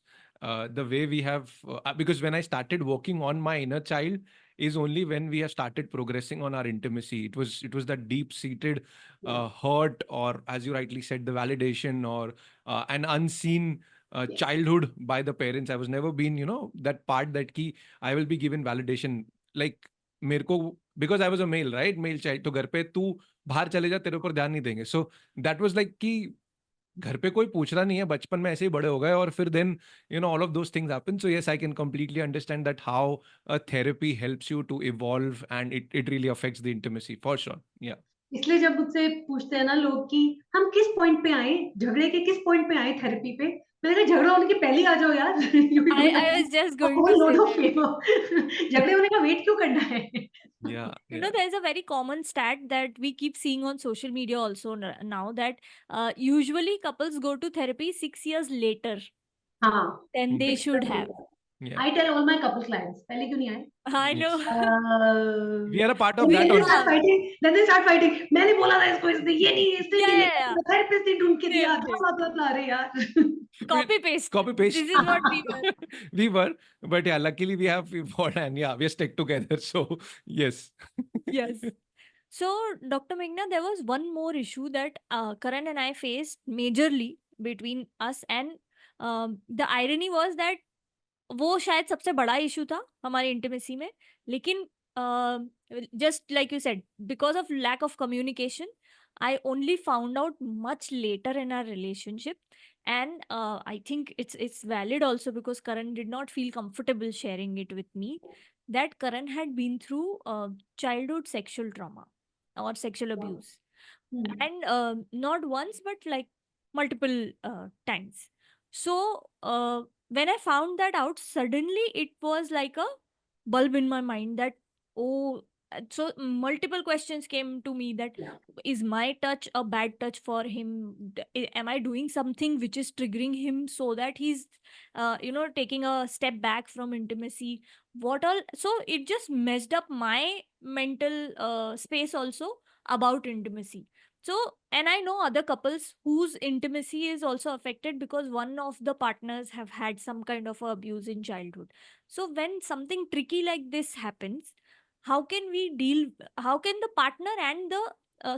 the way we have, because when I started working on my inner child is only when we have started progressing on our intimacy. It was that deep seated Yeah, hurt, or as you rightly said, the validation, or an unseen yeah. childhood by the parents. I was never been, that part that key I will be given validation. Like मेरे को, because I was a male, right? Male child. तो घर पे तू बाहर चले जा, तेरे ऊपर ध्यान नहीं देंगे. So that was like कि घर पे कोई पूछ रहा नहीं है, बचपन में ऐसे ही बड़े हो गए, और फिर then all of those things happen. So yes, I can completely understand that how a therapy helps you to evolve, and it really affects the intimacy for sure. Yeah. इसलिए जब मुझसे पूछते हैं ना लोग कि हम किस पॉइंट पे आए, झगड़े के किस पॉइंट पे आए थेरेपी पे, मैंने कहा झगड़ा होने के पहले ही आ जाओ यार. You will do I was just a going to whole say load of that. favor. झगड़े होने का वेट क्यों करना है? या. या. There's a very common stat that we keep seeing on social media also now that usually couples go to therapy 6 years later हाँ, than they 6 should years have. later. या. I tell all my couple clients, पहले क्यों नहीं आए? I know. Yes. We are a part of Then that they also. start Yeah. fighting. Then they start fighting. मैंने बोला था इसको, इसने Yeah, नहीं yeah, लेकर yeah. दिया, थेरेपिस्ट ने ढूंढ के दिया, Same, blah same. blah blah blah. अरे यार. Copy paste. Copy This paste. is what we were. We were, but yeah, luckily we have evolved, and yeah, we are stuck together. So yes. Yes. So, Dr. Meghna, there was one more issue that Karan and I faced majorly between us, and the irony was that वो शायद सबसे बड़ा issue था हमारी intimacy में, लेकिन just like you said, because of lack of communication I only found out much later in our relationship. And I think it's valid also because Karan did not feel comfortable sharing it with me, that Karan had been through childhood sexual trauma or sexual abuse, Hmm. and not once but like multiple times. So when I found that out, suddenly it was like a bulb in my mind that, oh, so multiple questions came to me that, Yeah. is my touch a bad touch for him? Am I doing something which is triggering him so that he's taking a step back from intimacy? What all? So it just messed up my mental space also about intimacy. So, and I know other couples whose intimacy is also affected because one of the partners have had some kind of abuse in childhood. So when something tricky like this happens, how can we deal? How can the partner and the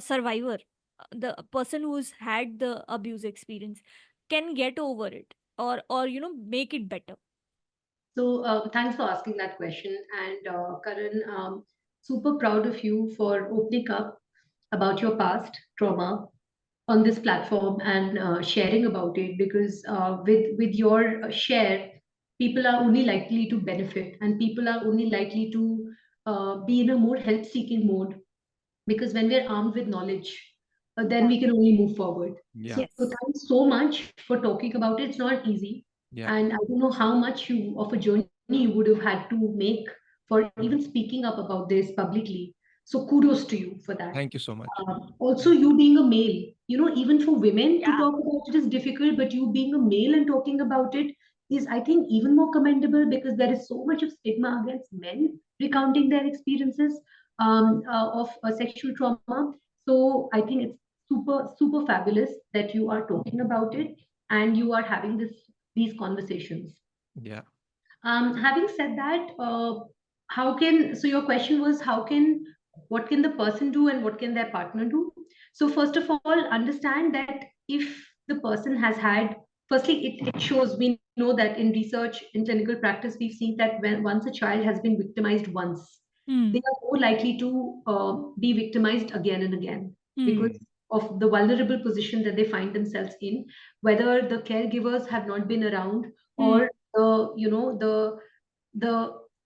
survivor, the person who's had the abuse experience, can get over it, or make it better? So thanks for asking that question. And Karan, super proud of you for opening up about your past trauma on this platform and sharing about it, because with your share, people are only likely to benefit, and people are only likely to be in a more help seeking mode, because when we're armed with knowledge, then Yeah. we can only move forward. So Yeah. Yes. thanks so much for talking about it. It's not easy, Yeah. and I don't know how much of a journey you would have had to make for even speaking up about this publicly. So kudos to you for that. Thank you so much. Also, Thank you. you being a male, even for women to Yeah. talk about it is difficult, but you being a male and talking about it is, I think, even more commendable, because there is so much of stigma against men recounting their experiences of sexual trauma. So I think it's super, super fabulous that you are talking about it and you are having these conversations. Yeah. Having said that, so your question was, what can the person do and what can their partner do? So first of all, understand that if the person has had, firstly, it shows, we know that in research, in clinical practice, we've seen that when once a child has been victimized once, they Hmm. are more likely to be victimized again and again because Hmm. Mm, of the vulnerable position that they find themselves in, whether the caregivers have not been around, Hmm. or the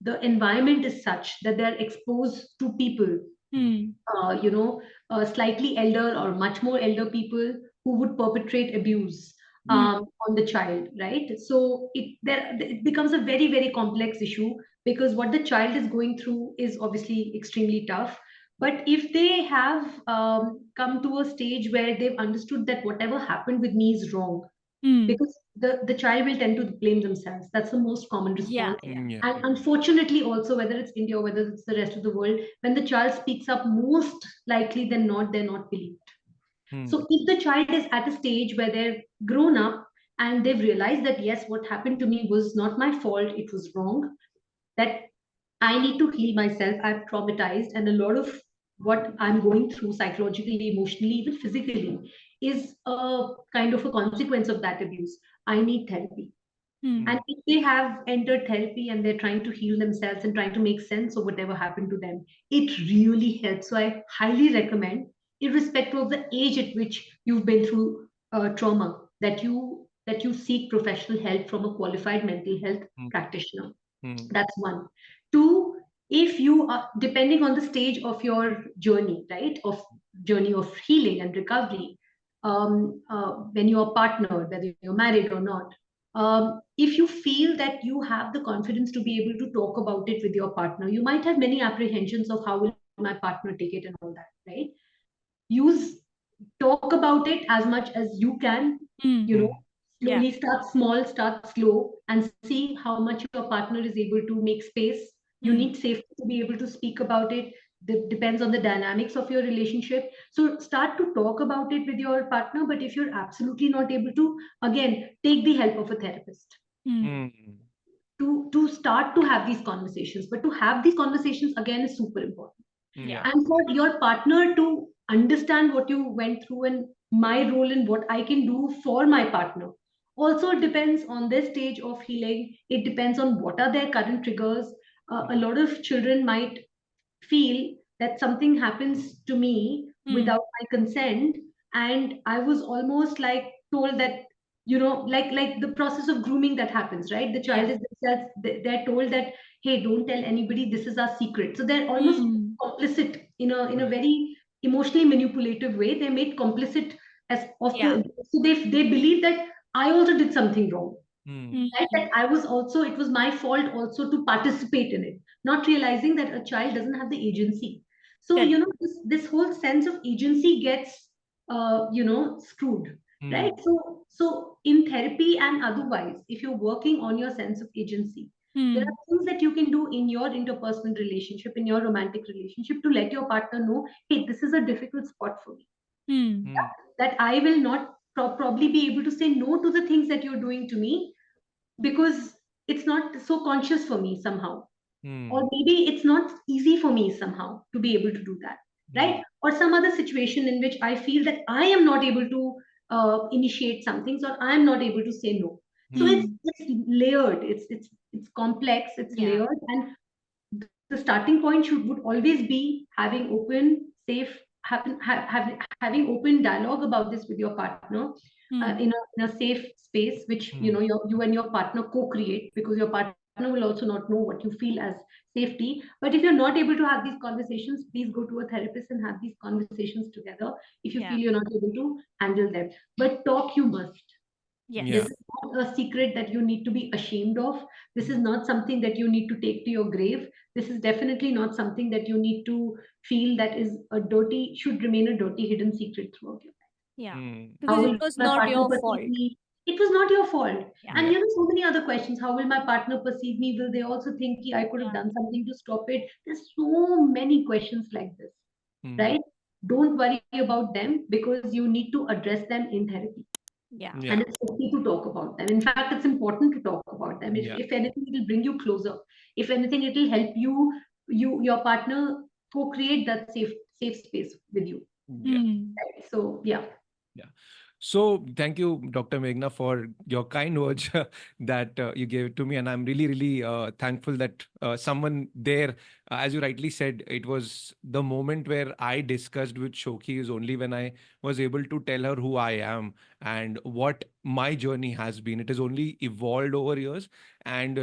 the environment is such that they're exposed to people, mm, Hmm. slightly elder or much more elder people who would perpetrate abuse Hmm. on the child, right? So it becomes a very, very complex issue, because what the child is going through is obviously extremely tough. But if they have come to a stage where they've understood that whatever happened with me is wrong, Hmm. because the child will tend to blame themselves. That's the most common Yeah. response. Yeah. yeah. And unfortunately, also, whether it's India or whether it's the rest of the world, when the child speaks up, most likely than not, they're not believed. Mm, So if the child is at a stage where they're grown up and they've realized that, yes, what happened to me was not my fault, it was wrong, that I need to heal myself, I'm traumatized, and a lot of what I'm going through psychologically, emotionally, even physically, is a kind of a consequence of that abuse. I need therapy. Hmm. And mm, if they have entered therapy and they're trying to heal themselves and trying to make sense of whatever happened to them, it really helps. So I highly recommend, irrespective of the age at which you've been through trauma, that you seek professional help from a qualified mental health mm, practitioner. mm, That's one. Two, if you are, depending on the stage of your journey, right, of journey of healing and recovery, when you're partnered, whether you're married or not, if you feel that you have the confidence to be able to talk about it with your partner, you might have many apprehensions of how will my partner take it and all that, right? Use Talk about it as much as you can, you Hmm. know mm, Yeah. slowly, start small, start slow, and see how much your partner is able to make space. You need Hmm. safety to be able to speak about it. Depends on the dynamics of your relationship. So start to talk about it with your partner, but if you're absolutely not able to, again, take the help of a therapist Hmm. mm, to start to have these conversations. But to have these conversations, again, is super important. yeah. Yeah. And for your partner to understand what you went through and my role and what I can do for my partner also depends on their stage of healing. It depends on what are their current triggers. A Mm, lot of children might feel that something happens to me Hmm. without my consent, and I was almost like told that, like the process of grooming that happens, right? The Yeah. child is themselves, they're told that, hey, don't tell anybody, this is our secret. So they're almost Hmm. complicit in a mm, very emotionally manipulative way. They're made complicit as of Yeah. the, so they believe that I also did something wrong, mm, right? Hmm. That I was also, it was my fault also to participate in it, not realizing that a child doesn't have the agency. So, Correct. this whole sense of agency gets, screwed, right? mm, So in therapy and otherwise, if you're working on your sense of agency, there Hmm. are things that you can do in your interpersonal relationship, in your romantic relationship, to let your partner know, hey, this is a difficult spot for me, Hmm. mm, that I will not probably be able to say no to the things that you're doing to me, because it's not so conscious for me somehow, or mm, maybe it's not easy for me somehow to be able to do that, mm, right? Or some other situation in which I feel that I am not able to initiate some things, or I am not able to say no. So mm, Hmm. it's layered, it's complex, it's Yeah. layered, and the starting point would always be having open, safe, having open dialogue about this with your partner, Hmm. in a safe space, which mm, you and your partner co-create, because your partner will also not know what you feel as safety. But if you're not able to have these conversations, please go to a therapist and have these conversations together if you feel Yeah. you're not able to handle them. But talk you must. This Yes. Yeah. is not a secret that you need to be ashamed of. This is not something that you need to take to your grave. This is definitely not something that you need to feel that is a dirty, should remain a dirty hidden secret throughout your life. Yeah. Mm. How Because will it was my not partner your perceive fault. me? It was not your fault. Yeah. And Yeah. so many other questions. How will my partner perceive me? Will they also think I could have Yeah. done something to stop it? There's so many questions like this, Mm. right? Don't worry about them because you need to address them in therapy. Yeah. And Yeah. it's okay to talk about them. In fact, it's important to talk about them. Yeah. If anything, it'll bring you closer. If anything, it'll help your partner co-create that safe space with you. Yeah. Hmm. Right? So yeah. Yeah. So thank you, Dr. Meghna, for your kind words that you gave to me, and I'm really, really thankful that someone there, as you rightly said, it was the moment where I discussed with Shoki is only when I was able to tell her who I am and what my journey has been. It has only evolved over years, and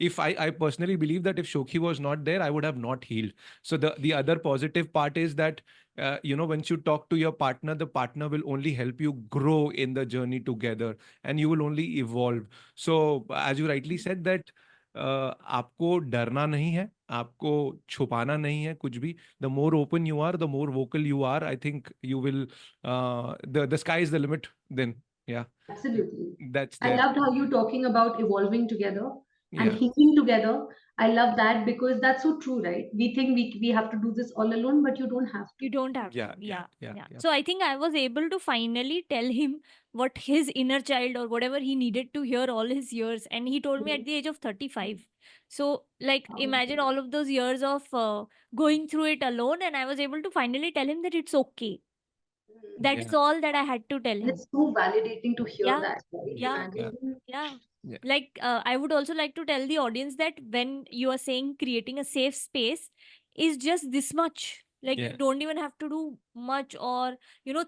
if I personally believe that if Shoki was not there, I would have not healed. So the other positive part is that once you talk to your partner, the partner will only help you grow in the journey together, and you will only evolve. So as you rightly said that आपको डरना नहीं है, आपको छुपाना नहीं है कुछ भी. The more open you are, the more vocal you are, I think you will the sky is the limit then. Yeah. Absolutely. That's I there. loved how you talking about evolving together and Yeah. healing together. I love that because that's so true, right? We think we have to do this all alone, but you don't have to. You don't have to. Yeah. Yeah. Yeah. Yeah. Yeah. Yeah. So I think I was able to finally tell him what his inner child or whatever he needed to hear all his years. And he told me at the age of 35. So, like, imagine all of those years of going through it alone. And I was able to finally tell him that it's okay. That's Yeah. all that I had to tell And him. it's so validating to hear Yeah. that, right? Yeah. Yeah. Imagine. Yeah. Yeah. Like, I would also like to tell the audience that when you are saying creating a safe space is just this much. Like, you Yeah. don't even have to do much or,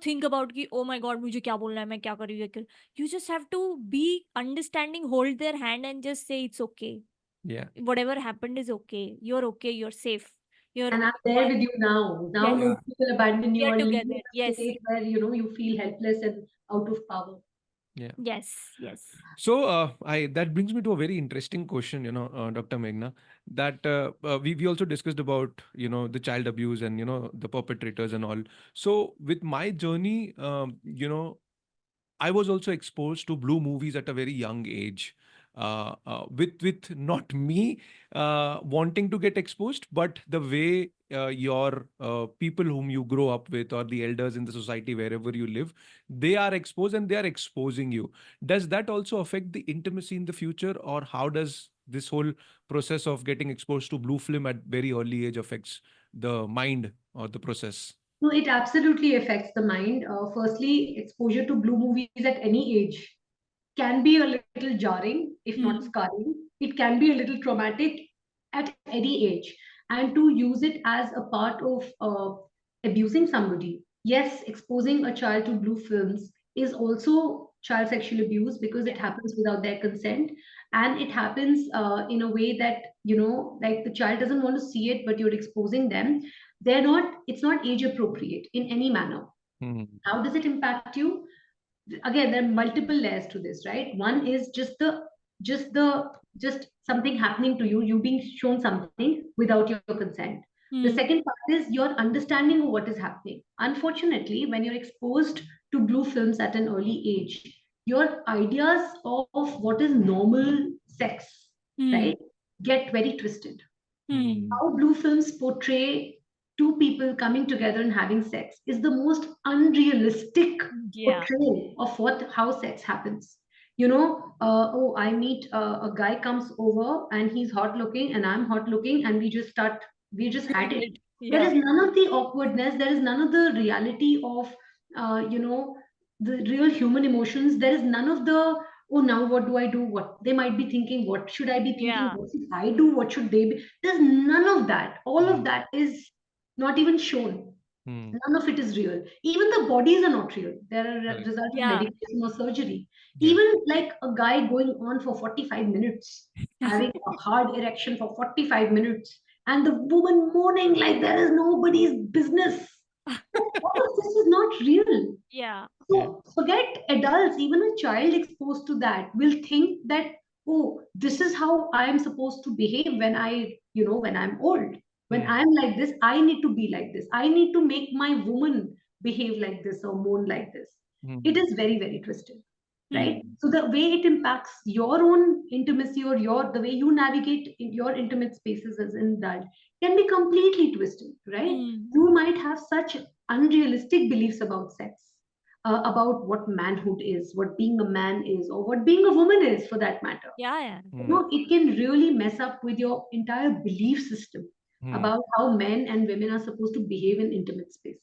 think about ki, oh my God, मुझे क्या बोलना है, मैं क्या कर रही हूँ, ये कर-" You just have to be understanding, hold their hand and just say it's okay. Yeah. Whatever happened is okay. You're okay. You're safe. You're And I'm there all, with you now. Now yes, Yeah. nobody will abandon we you are and leave you together. in a Yes. state where you feel helpless and out of power. Yeah. Yes. Yes. So, I that brings me to a very interesting question, Dr. Meghna, that we also discussed about, the child abuse and, the perpetrators and all. So, with my journey, I was also exposed to blue movies at a very young age. With not me wanting to get exposed, but the way your people whom you grow up with or the elders in the society wherever you live, they are exposed and they are exposing you. Does that also affect the intimacy in the future, or how does this whole process of getting exposed to blue film at very early age affects the mind or the process? No, it absolutely affects the mind. Firstly, exposure to blue movies at any age can be a little jarring, if not Hmm. scarring. It can be a little traumatic at any age. And to use it as a part of abusing somebody, yes, exposing a child to blue films is also child sexual abuse because it Yeah. happens without their consent. And it happens in a way that, like the child doesn't want to see it, but you're exposing them. It's not age appropriate in any manner. Hmm. How does it impact you? Again, there are multiple layers to this, right? One is just something happening to you being shown something without your consent. The Hmm. second part is your understanding of what is happening. Unfortunately, when you're exposed to blue films at an early age, your ideas of what is normal sex, right, Hmm. get very twisted. Hmm. How blue films portray two people coming together and having sex is the most unrealistic Yeah. portrayal of what how sex happens. Oh, I meet a guy comes over and he's hot looking and I'm hot looking and we just had Doing it. it. There Yeah. is none of the awkwardness. There is none of the reality of uh, you know the real human emotions. There is none of the, oh, now what do I do? What they might be thinking, what should I be thinking? Yeah. What should I do? What should they be? There's none of that. All of Hmm. that is not even shown. Hmm. None of it is real. Even the bodies are not real. They're a Correct. result of Yeah. medication or surgery. Yeah. Even like a guy going on for 45 minutes, having a hard erection for 45 minutes, and the woman moaning like there is nobody's business. All of this is not not real. Yeah. Yeah. So forget adults, even a child exposed to that will think that, oh, this is how I am supposed to behave when when I'm old. When Hmm. I'm like this, I need to be like this. I need to make my woman behave like this or moan like this. It Hmm. is very, very twisted, right? Hmm. So the way it impacts your own intimacy or the way you navigate in your intimate spaces as an adult can be completely twisted, right? Hmm. You might have such unrealistic beliefs about sex, about what manhood is, what being a man is, or what being a woman is for that matter. Yeah, yeah. Hmm. It can really mess up with your entire belief system Hmm. about how men and women are supposed to behave in intimate spaces,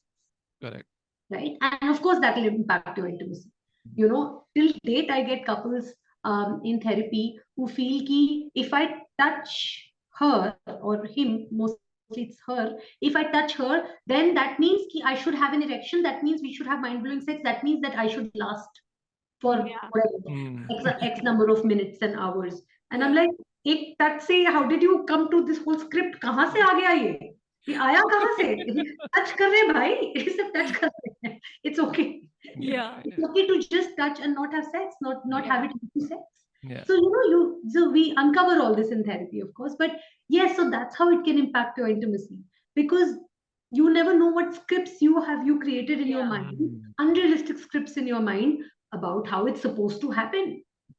Correct. right? And of course, that will impact your intimacy. Till date, I get couples in therapy who feel ki if I touch her or him, mostly it's her, if I touch her, then that means ki I should have an erection. That means we should have mind blowing sex. That means that I should last for Yeah. whatever Hmm. x number of minutes and hours. And I'm Yeah. like, एक touch से how did you come to this whole script? कहाँ से आ गया ये आया कहाँ से? Touch कर रहे भाई, सिर्फ touch कर रहे हैं. It's okay. Yeah. Yeah. Yeah. It's okay to just touch and not have sex, not have Yeah. it into sex. Yeah. So so we uncover all this in therapy, of course. But yes, so that's how it can impact your intimacy, because you never know what scripts you created in your Yeah. mind, Hmm. unrealistic scripts in your mind about how it's supposed to happen,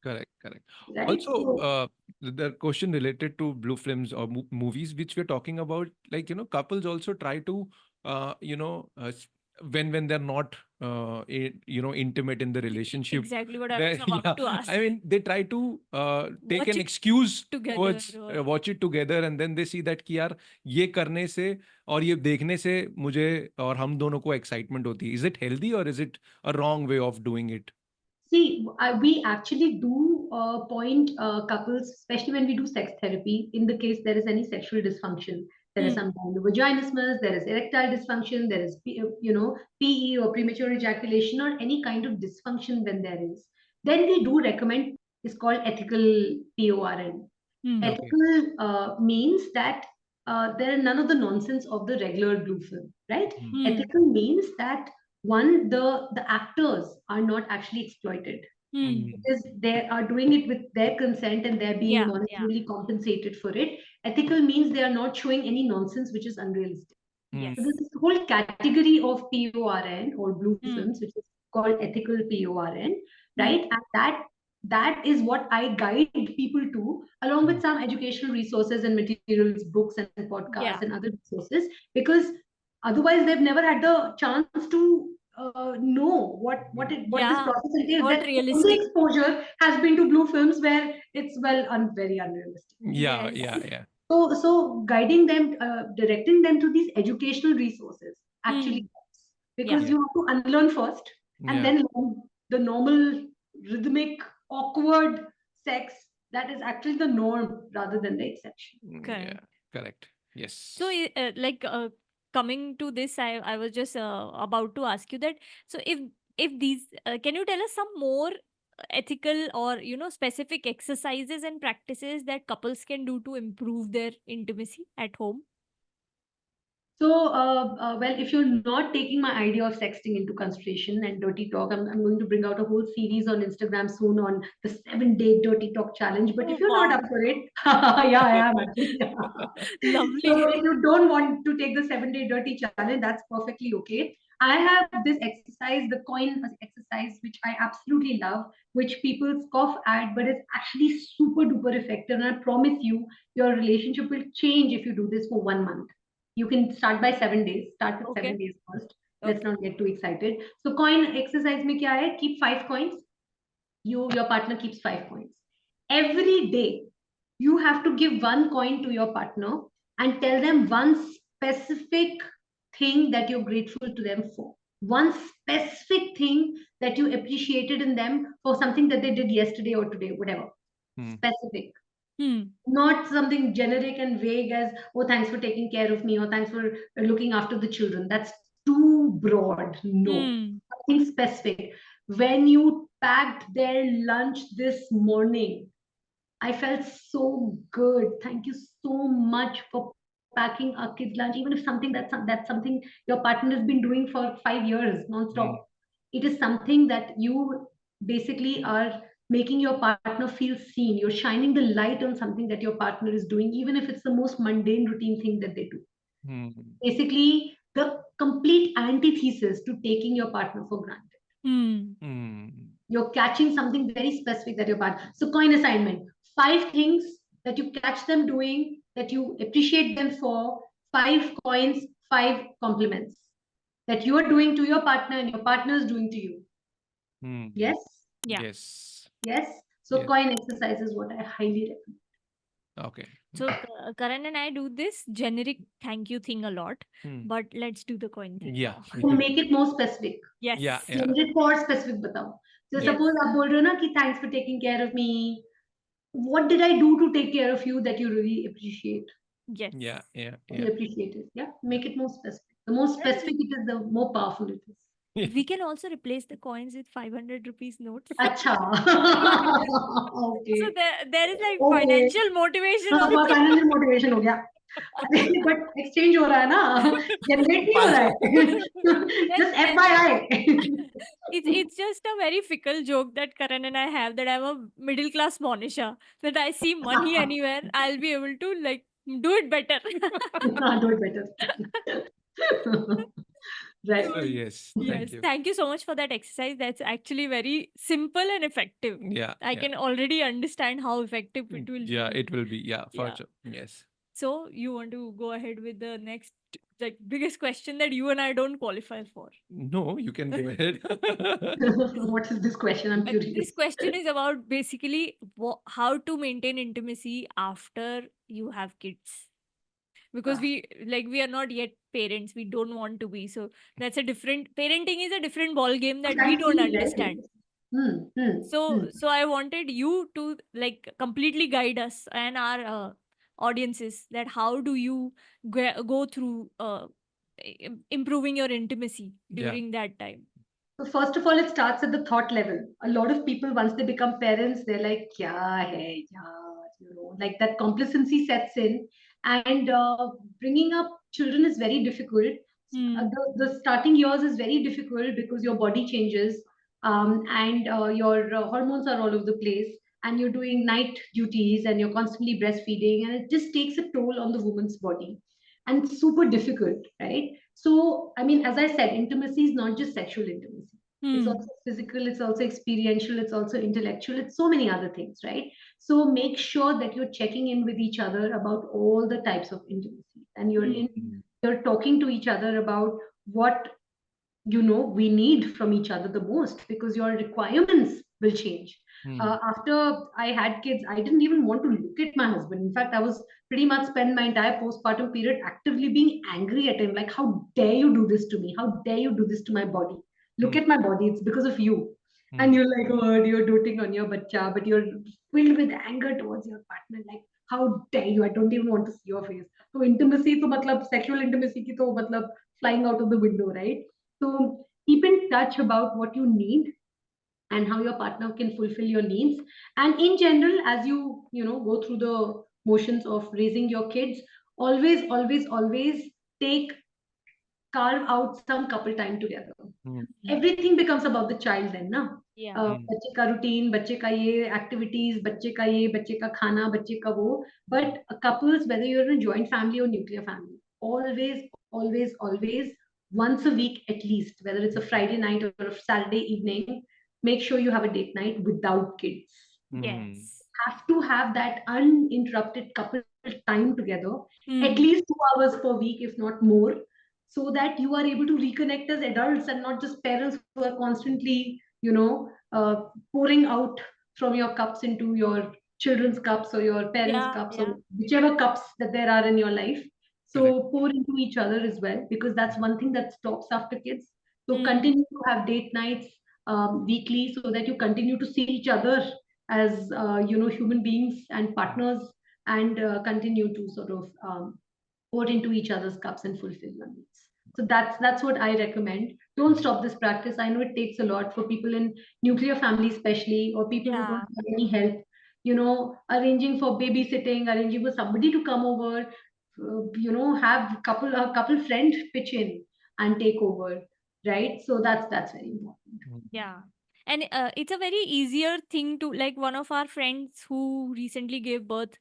Correct, correct. right? Also, So the question related to blue films or movies, which we're talking about, like, couples also try to, when they're not, intimate in the relationship, Exactly what I was they, about yeah, to I ask. mean, they try to take Watch an it excuse together towards or watch it together, and then they see that कि यार ये करने से और ये देखने से मुझे और हम दोनों को excitement होती है. Is it healthy or is it a wrong way of doing it? see, we actually do point couples, especially when we do sex therapy, in the case there is any sexual dysfunction. There is hmm. some kind of vaginismus, there is erectile dysfunction, there is, PE or premature ejaculation, or any kind of dysfunction when there is. Then we do recommend, is called ethical PORN. Hmm. Okay. Ethical means that there are none of the nonsense of the regular blue film, right? Hmm. Hmm. Ethical means that one, the actors are not actually exploited, Hmm. Hmm. because they are doing it with their consent and they're being Yeah. Yeah. monetarily compensated for it. Ethical means they are not showing any nonsense which is unrealistic. Hmm. So Yes. there's this whole category of PORN or blue Hmm. films, which is called ethical PORN, Hmm. right? And that is what I guide people to, along Hmm. with some educational resources and materials, books and podcasts and Yeah. other resources, because otherwise they've never had the chance to know what this Yeah. Yeah. process entails. What That only realistic? exposure has been to blue films where it's very unrealistic. Yeah, yeah, Yes. yeah. So guiding them, directing them to these educational resources actually Hmm. helps, Yeah. because Yeah. you have to unlearn first and Yeah. then learn the normal, rhythmic, awkward sex that is actually the norm rather than the exception. Yeah. Correct. Correct. So, Yes. coming to this, I was just about to ask you that. So, if these, can you tell us some more ethical or specific exercises and practices that couples can do to improve their intimacy at home? So, well, if you're not taking my idea of sexting into consideration and dirty talk, I'm going to bring out a whole series on Instagram soon on the 7 day dirty talk challenge. But if Oh, you're not wow. up for it, yeah, I am actually. So, Lovely. if you don't want to take the 7 day dirty challenge, that's perfectly okay. I have this exercise, the coin exercise, which I absolutely love, which people scoff at, but it's actually super duper effective. And I promise you, your relationship will change if you do this for 1 month. You can start by 7 days. Start with Okay. 7 days first. Let's Okay. not get too excited. So coin exercise में क्या है? Keep 5 coins. Your partner keeps 5 coins. Every day, you have to give 1 coin to your partner and tell them one specific thing that you're grateful to them for. One specific thing that you appreciated in them for something that they did yesterday or today, whatever. Hmm. Specific, Hmm. not something generic and vague as, oh, thanks for taking care of me, or thanks for looking after the children. That's too broad. No, Hmm. something specific. When you packed their lunch this morning, I felt so good. Thank you so much for packing packing our kids' lunch, even if something that's something your partner has been doing for 5 years mm, non-stop. It is something that you basically are making your partner feel seen. You're shining the light on something that your partner is doing, even if it's the most mundane routine thing that they do. mm, Basically, the complete antithesis to taking your partner for granted. Hmm. mm, You're catching something very specific that your partner. So, coin assignment: 5 things that you catch them doing that you appreciate them for. 5 coins, 5 compliments that you are doing to your partner and your partner is doing to you. mm. Yes, Yeah. Yes. yes. So, Yes. coin exercise is what I highly recommend. Okay. So Karan and I do this generic thank you thing a lot, Hmm. but let's do the coin thing Yeah. now. So, make it more specific. Yeah. Yes. Yeah. 100 और specific बताओ. So Yeah. Yes. suppose आप बोल रहे हो ना कि thanks for taking care of me. What did I do to take care of you that you really appreciate? Yes. Yeah. Yeah. You Yeah. appreciate it. Yeah. Make it more specific. The more And specific it is, the more powerful it is. we can also replace the coins with 500 rupees notes. अच्छा. So Okay. there is like Okay. financial motivation हाँ, also. Financial motivation हो गया. But exchange हो रहा है ना, generate नहीं हो Punch. रहा है. Then, Just then FYI. it's just a very fickle joke that Karan and I have, that I'm a middle class Monisha. That I see money anywhere, I'll be able to like do it better. Do it better. Right. So yes. Thank Yes, you. thank you so much for that exercise. That's actually very simple and effective. Yeah. I Yeah. can already understand how effective it will Yeah. be. It will be. Yeah. For Yeah. sure. Yes. So you want to go ahead with the next, like, biggest question that you and I don't qualify for. No, you can go ahead. What is this question? I'm This curious. question is about basically how to maintain intimacy after you have kids, because Ah, we are not yet parents, we don't want to be, so that's a different, parenting is a different ball game that we I'm don't free, right? understand. Hmm. So I wanted you to like completely guide us and our audiences, that how do you go through improving your intimacy Yeah. during that time. So first of all, it starts at the thought level. A lot of people, once they become parents, they're like, "Kya hai, yaar?" Like that complacency sets in, and bringing up children is very difficult. Hmm. The starting years is very difficult because your body changes, and your hormones are all over the place, and you're doing night duties, and you're constantly breastfeeding, and it just takes a toll on the woman's body, and it's super difficult, right? So, I mean, as I said, intimacy is not just sexual intimacy. It's Hmm. also physical, it's also experiential, it's also intellectual, it's so many other things, right? So make sure that you're checking in with each other about all the types of intimacy, and Mm, you're talking to each other about what we need from each other the most, because your requirements will change. mm, After I had kids, I didn't even want to look at my husband. In fact, I was pretty much spend my entire postpartum period actively being angry at him, like, how dare you do this to me, how dare you do this to my body, look mm, at my body, it's because of you. And mm, you're like, oh, you're doting on your bacha, but you're filled with anger towards your partner, like, how dare you, I don't even want to see your face. So intimacy to matlab sexual intimacy ki to matlab flying out of the window, right? So keep in touch about what you need and how your partner can fulfill your needs. And in general, as go through the motions of raising your kids, always, always, always take carve out some couple time together. mm, Hmm. Everything becomes about the child then, na? Yeah. mm, बच्चे का routine, बच्चे का ये activities, बच्चे का ये, बच्चे का खाना, बच्चे का वो. But couples, whether you're in a joint family or nuclear family, always, always, always, once a week at least, whether it's a Friday night or a Saturday evening, make sure you have a date night without kids. mm, Yes. Have to have that uninterrupted couple time together, at Hmm. least 2 hours per week, if not more, so that you are able to reconnect as adults and not just parents who are constantly, pouring out from your cups into your children's cups or your parents' Yeah. cups or Yeah. whichever cups that there are in your life. correct. So pour into each other as well, because that's one thing that stops after kids. So Hmm. continue to have date nights weekly, so that you continue to see each other as human beings and partners, and continue to sort of pour into each other's cups and fulfill your needs. So that's what I recommend. Don't Mm, stop this practice. I know it takes a lot for people in nuclear families, especially, or people who don't Yeah. have any help. Arranging for babysitting, arranging for somebody to come over. have a couple friend pitch in and take over, right? So that's very important. Yeah. And it's a very easier thing to, like, one of our friends who recently gave birth.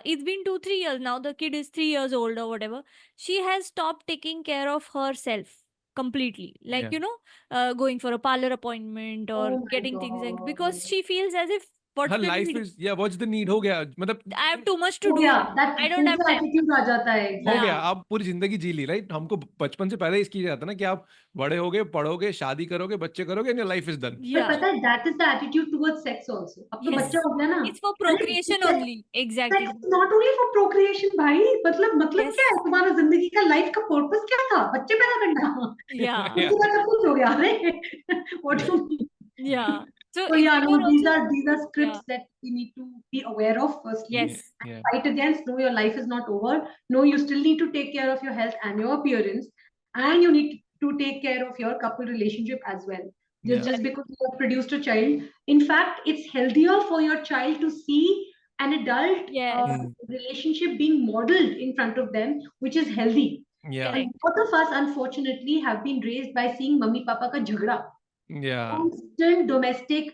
It's been 2, 3 years now. The kid is 3 years old or whatever. She has stopped taking care of herself completely. Like, Yeah. going for a parlor appointment or Oh my getting things like, because God. she feels as if, Her what's the life need? is, yeah, what's the need? हो गया मतलब I have too much to हो do. गया, that I don't have puja time. Attitude आ जाता है, हो Yeah. गया, एग्जैक्टली। आप पूरी जिंदगी जी ली, राइट? हमको बचपन से पहले इसकी जाता ना कि आप बड़े होगे, पढ़ोगे, शादी करोगे, बच्चे करोगे, and your life is done. पर Yeah. पता है, that is the attitude towards sex also. अब तो बच्चा Yes. हो गया ना, It's for अरे procreation only. Sex Exactly. Not only for procreation भाई, मतलब क्या है, Yes. तुम्हारा जिंदगी का लाइफ का पर्पस क्या था? बच्चे पैदा करना? Yeah. या उसके बाद सब कुछ हो गया, अरे what do mean? Yeah. So So if yeah, you no, are these also, are these are yeah, scripts that we need to be aware of firstly, yes, and या fight against. No, your life is not over. No, you still need to take care of your health and your appearance, and you need to take care of your couple relationship as well. Just या just correct. because you have produced a child, in fact, it's healthier for your child to see an adult Yes, relationship being modeled in front of them, which is healthy. या And correct. both of us, unfortunately, have been raised by seeing mummy papa ka jhagda, या constant domestic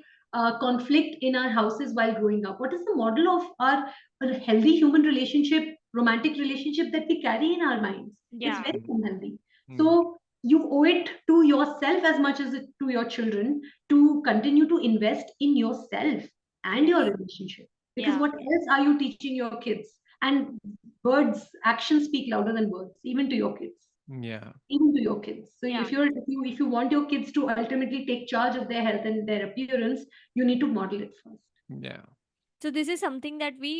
conflict in our houses while growing up. What is the model of our healthy human relationship, romantic relationship that we carry in our minds? It's Yeah, very unhealthy. So you owe it to yourself as much as it to your children to continue to invest in yourself and your yes, relationship. Because yeah, what else are you teaching your kids? And words, actions speak louder than words, even to your kids, या even to your kids. So yeah. if you want your kids to ultimately take charge of their health and their appearance, you need to model it first. या So this is something that we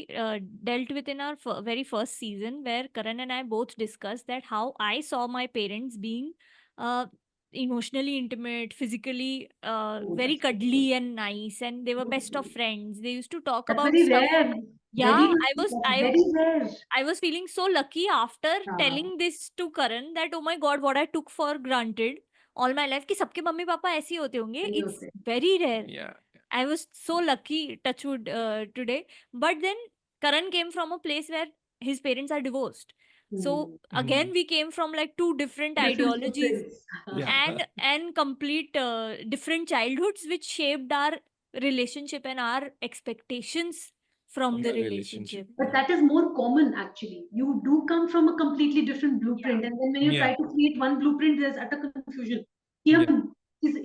dealt with in our very first season, where Karan and I both discussed that how I saw my parents being uh, emotionally intimate, physically Oh, very that's beautiful. cuddly and nice, and they were best of friends. They used to talk That's about very stuff. rare. Yeah, Very lucky. That's very rare. I was feeling so lucky after हाँ, telling this to Karan that, oh my god, what I took for granted all my life कि सबके mummy papa ऐसे ही होते होंगे. नहीं It's होते. very rare. या I was so lucky, touchwood, today. But then Karan came from a place where his parents are divorced. So Hmm. again, we came from like two different Different ideologies blueprints. या and complete different childhoods, which shaped our relationship and our expectations from from the the relationship relationship. But that is more common actually. You do come from a completely different Yeah. blueprint, and then when you या try to create one blueprint, there's utter confusion. कि या हम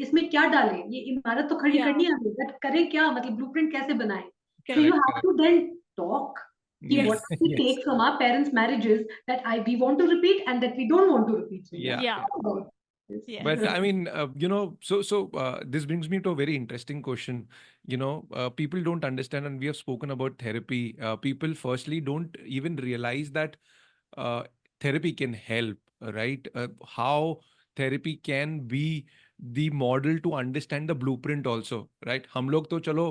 इसमें क्या डालें? ये इमारत तो खड़ी Yeah. करनी है हमें, but करें क्या? मतलब blueprint कैसे बनाएं? So you Correct. Correct have correct to then talk. कि या what Yes. we yes take from our parents' marriages that we want to repeat and that we don't want to repeat. So yeah, या Yeah. talk about this. But Yes. I mean, this brings me to a very interesting question. People don't understand, and we have spoken about therapy. People firstly don't even realize that uh, therapy can help, right? How therapy can be the model to understand the blueprint also, right? हम लोग तो चलो,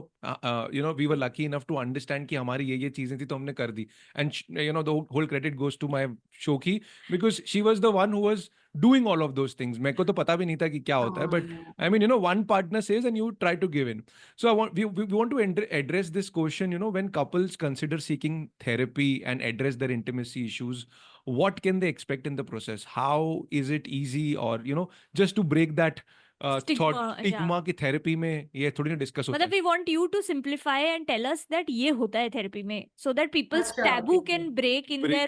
we were lucky enough to understand कि हमारी ये चीजें थी तो हमने कर दी. And the whole credit goes to my Shoki, because she was the one who was doing all of those things. मेरे को तो पता भी नहीं था कि क्या होता है, but I mean, one partner says and you try to give in. So we want to address this question, when couples consider seeking therapy and address their intimacy issues, what can they expect in the process? How is it easy, or, just to break that thought Stigma. Yeah. stigma कि therapy में ये थोड़ी ना discuss होता मतलब है. we want you to simplify and tell us that ये होता है therapy में, so that people's अच्छा, taboo okay. can break in Break. their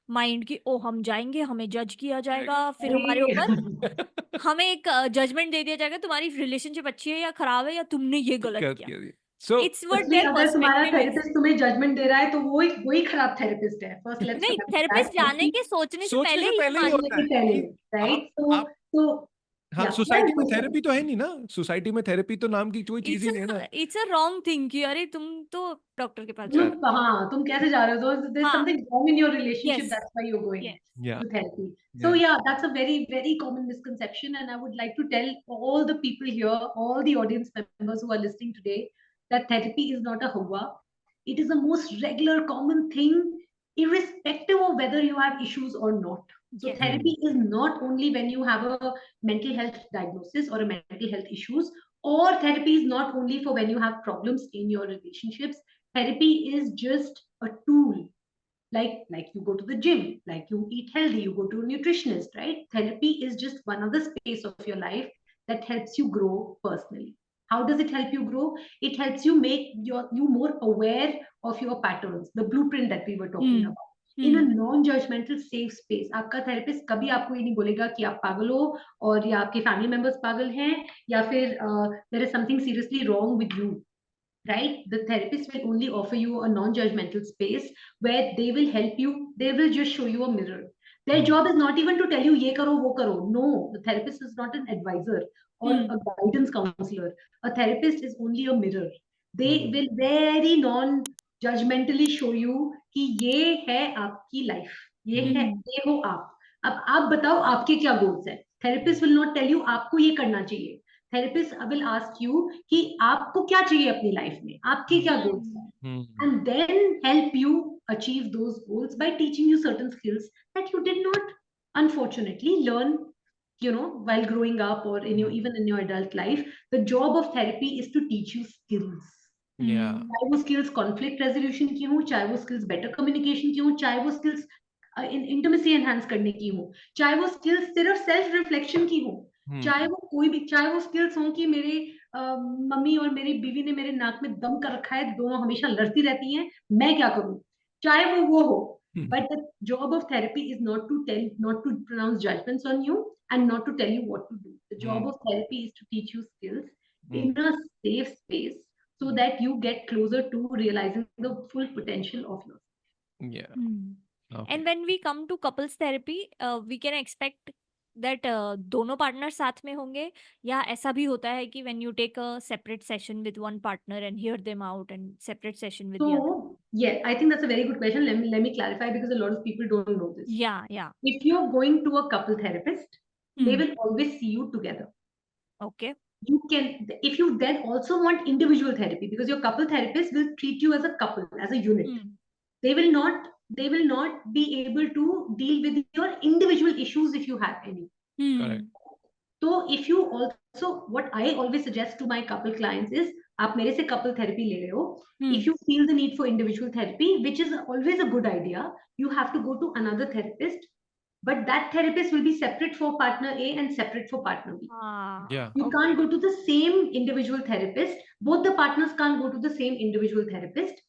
mind कि ओ हम जाएंगे, हमें जज किया जाएगा, फिर हमारे अरे ऊपर हमें एक जजमेंट दे दिया जाएगा, तुम्हारी रिलेशनशिप अच्छी है या खराब है, या तुमने ये गलत कर किया. दिया. So It's what firstly their अगर तुम्हारा perspective is. थेरेपिस्ट तुम्हें जजमेंट दे रहा है तो वो ही खराब थेरेपिस्ट है. फर्स्ट लेट्स नहीं, दैट थेरेपिस्ट जाने के सोचने से सोचने पहले से ये पहले ही मान होता के है लेते. पहले, कि राइट? आप तो हाँ, या सोसाइटी में थेरेपी तो है नहीं ना. सोसाइटी में थेरेपी तो नाम की कोई चीज ही नहीं है ना. इट्स अ रॉन्ग थिंग कि अरे तुम तो डॉक्टर के पास जा तुम रहे हो. कहाँ, तुम कैसे जा रहे हो? So there's हाँ. something wrong in your relationship. Yes. That's why you're going Yes. Yeah, to therapy. So yeah. yeah, that's a very, very common misconception, and I would like to tell all the people here, all the audience members who are listening today, that therapy is not a hawa. It is the most regular, common thing, irrespective of whether you have issues or not. So Yes. Hmm. therapy is not only when you have a mental health diagnosis or a mental health issues, or therapy is not only for when you have problems in your relationships. Therapy is just a tool Like you go to the gym, like you eat healthy, you go to a nutritionist, right? Therapy is just one other space of your life that helps you grow personally. How does it help you grow? It helps you make you more aware of your patterns, the blueprint that we were talking Hmm. about, in a Hmm. non judgmental safe space. आपका therapist कभी आपको ये नहीं बोलेगा कि आप पागल हो, और या आपके फैमिली मेंबर्स पागल हैं, या फिर there is something seriously wrong with you, right? The therapist will only offer you a non-judgmental space where they will help you. They will just show you a mirror. Their Hmm. job is not even to tell you ye karo wo karo. No, the therapist is not an advisor or Hmm. a guidance counselor. A therapist is only a mirror. They Hmm. will very non-judgmentally show you कि ये है आपकी life, ये है, Hmm. ये हो आप. अब आप बताओ आपके क्या goals है. Therapist will not tell you आपको ये करना चाहिए. थेरेपिस्ट विल आस्क यू कि आपको क्या चाहिए अपनी लाइफ में, आपके क्या गोल्स हैं, Hmm. Hmm. and then help you achieve those goals by teaching you certain skills that you did not unfortunately learn, while growing up or in your, Hmm. even in your adult life. The job of therapy is to teach you skills. Yeah. Hmm. चाहे वो skills conflict resolution की हो, चाहे वो skills better communication की हो, चाहे वो स्किल्स इंटीमेसी एनहांस करने की हो, चाहे वो स्किल्स सिर्फ सेल्फ रिफ्लेक्शन की हो, Hmm. चाहे वो कोई भी, चाहे वो स्किल्स हो कि मेरे मम्मी और मेरी बीवी ने मेरे नाक में दम कर रखा है, दोनों हमेशा लड़ती रहती हैं, मैं क्या करूं, चाहे वो हो. But the job of therapy is not to pronounce judgments on you and not to tell you what to do. The job Hmm. of therapy is to teach you skills Hmm. in a safe space so that you get closer to realizing the full potential of yourself. Yeah. Hmm. Okay. And when we come to couples therapy, we can expect that दोनों partner साथ में होंगे, या ऐसा भी होता है कि when you take a separate session with one partner and hear them out and separate session with the other? So, yeah, I think that's a very good question. Let me clarify, because a lot of people don't know this. Yeah, yeah. If you're going to a couple therapist, they Hmm. will always see you together. Okay. You can, if you then also want individual therapy, because your couple therapist will treat you as a couple, as a unit. Hmm. They will not be able to deal with your individual issues if you have any. Correct. Hmm. So if you also, what I always suggest to my couple clients is, आप मेरे से couple therapy ले रहे हो, Hmm. if you feel the need for individual therapy, which is always a good idea, you have to go to another therapist, but that therapist will be separate for partner A and separate for partner B. Ah, Yeah. You can't okay. go to the same individual therapist. Both the partners can't go to the same individual therapist.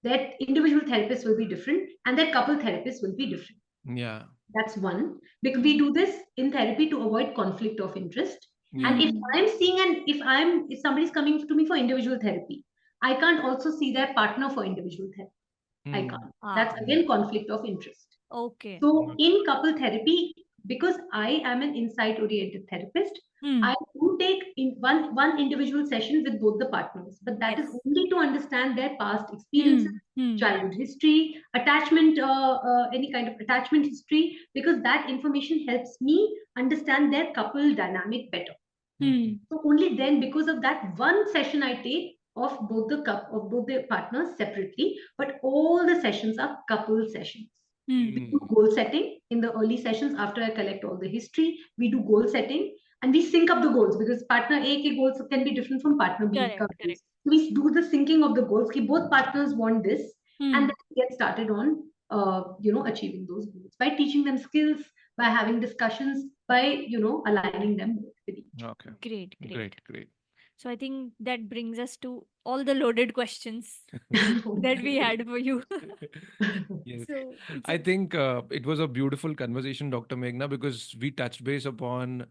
That individual therapist will be different, and that couple therapist will be different. Yeah. That's one. Because we Hmm. do this in therapy to avoid conflict of interest. Yeah. And if Hmm. I'm seeing, and if somebody's coming to me for individual therapy, I can't also see their partner for individual therapy. I Hmm. can't. That's Ah, Yeah. again conflict of interest. okay. So Okay. in couple therapy, because I am an insight oriented therapist, Hmm. I do take in one individual session with both the partners, but that is Yes. only to understand their past experiences, Hmm. Hmm. childhood history, attachment, any kind of attachment history, because that information helps me understand their couple dynamic better. Hmm. Hmm. So only then, because of that one session I take of both the partners separately, but all the sessions are couple sessions. Hmm. We do Hmm. goal setting in the early sessions after I collect all the history. We do goal setting and we sync up the goals, because partner A ke goals can be different from partner B ka Correct. goals. Correct. So we do the syncing of the goals. Ki both partners want this, and Hmm. then we get started on achieving those goals by teaching them skills, by having discussions, by aligning them with each Okay. Great. Great. Great. Great. So I think that brings us to all the loaded questions that we other. had for you. Yes. So it's I a think it was a beautiful conversation, Dr. Meghna, because we touched base upon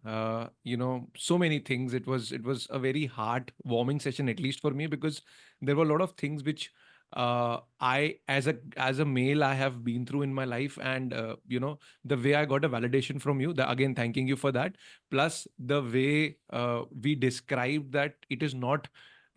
so many things. It was a very heart-warming session, at least for me, because there were a lot of things which I, as a male, I have been through in my life, and the way I got a validation from you. Again, thanking you for that. Plus, the way we described that it is not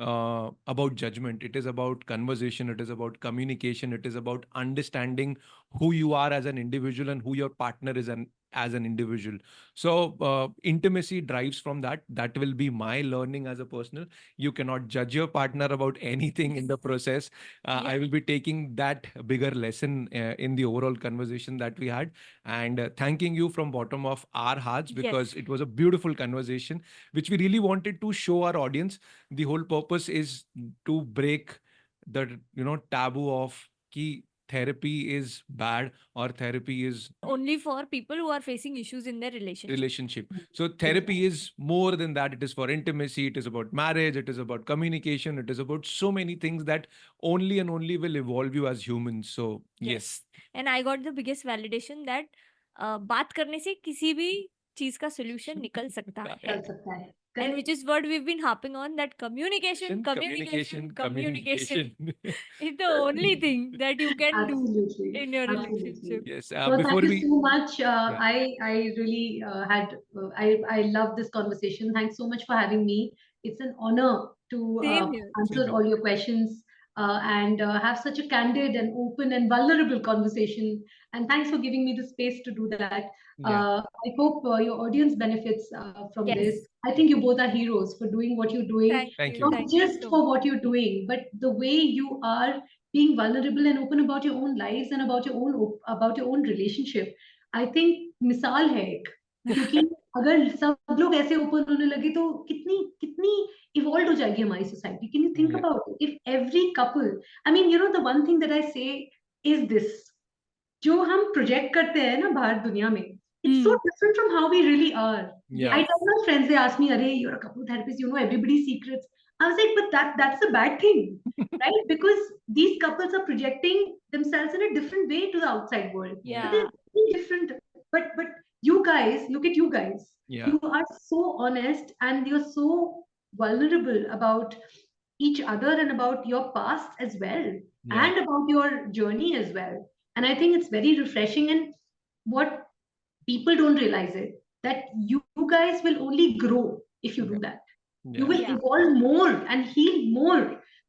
about judgment. It is about conversation. It is about communication. It is about understanding who you are as an individual and who your partner is as an individual. So intimacy drives from that. That will be my learning as a personal. You cannot judge your partner about anything in the process. yeah. I will be taking that bigger lesson in the overall conversation that we had, and thanking you from bottom of our hearts, Yes. because it was a beautiful conversation which we really wanted to show our audience. The whole purpose is to break the taboo of ki therapy is bad or therapy is Only for people who are facing issues in their relationship. relationship. So therapy Exactly. is more than that. It is for intimacy, it is about marriage, it is about communication, it is about so many things that only and only will evolve you as humans. So Yes. yes. And I got the biggest validation that बात करने से किसी भी चीज का solution निकल सकता है. चल सकता है. And Correct. which is what we've been harping on, that communication, communication, communication is the only thing that you can do Absolutely, in your absolutely. relationship. Yes. Well, Before thank you we, so much. yeah, I really I love this conversation. Thanks so much for having me. It's an honor to Same here. same answer here. all your questions and have such a candid and open and vulnerable conversation. And thanks for giving me the space to do that. Yeah, I hope your audience benefits from this. Yes. I think you both are heroes for doing what you're doing, Thank thank you. you. not Thank you just so for much. what you're doing, but the way you are being vulnerable and open about your own lives and about your own relationship. I think मिसाल है एक, क्योंकि अगर सब लोग ऐसे open होने लगे तो कितनी कितनी इवॉल्व हो जाएगी हमारी society. Can you think Yeah, about it if every couple, I mean you know the one thing that I से इज दिस, जो हम प्रोजेक्ट करते हैं ना बाहर दुनिया में, it's so Hmm. different from how we really are. yeah, I Yes. tell my friends, they ask me, "Arey, you're a couple therapist, you know everybody's secrets." I was like, "But that's a bad thing, right? Because these couples are projecting themselves in a different way to the outside world. yeah, But Yeah. they're very different. But you guys, look at you guys. yeah, You are so honest and you're so vulnerable about each other and about your past as well, yeah, and about your journey as well. And I think it's very refreshing. And what people don't realize it, that you guys will only grow if you do yeah, that. You yeah, will Yeah. evolve more and heal more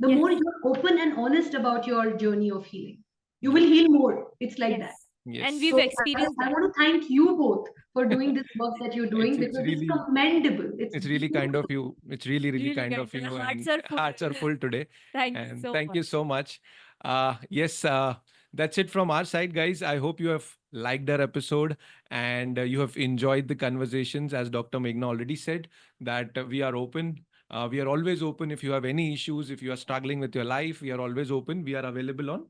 the Yes. more you're open and honest about your journey of healing. You yeah, will heal more. It's like that. Yes. And yes. we've So experienced I that. want to thank you both for doing this work that you're doing, It's because it's really, commendable. It's it's really kind of beautiful. you. It's really, really Really kind kind. of My you, hearts and are full. hearts are full today. Thank you And so thank much. you so much. Yes, that's it from our side, guys. I hope you have liked our episode and you have enjoyed the conversations. As Dr. Meghna already said, that we are open. We are always open. If you have any issues, if you are struggling with your life, we are always open. We are available on.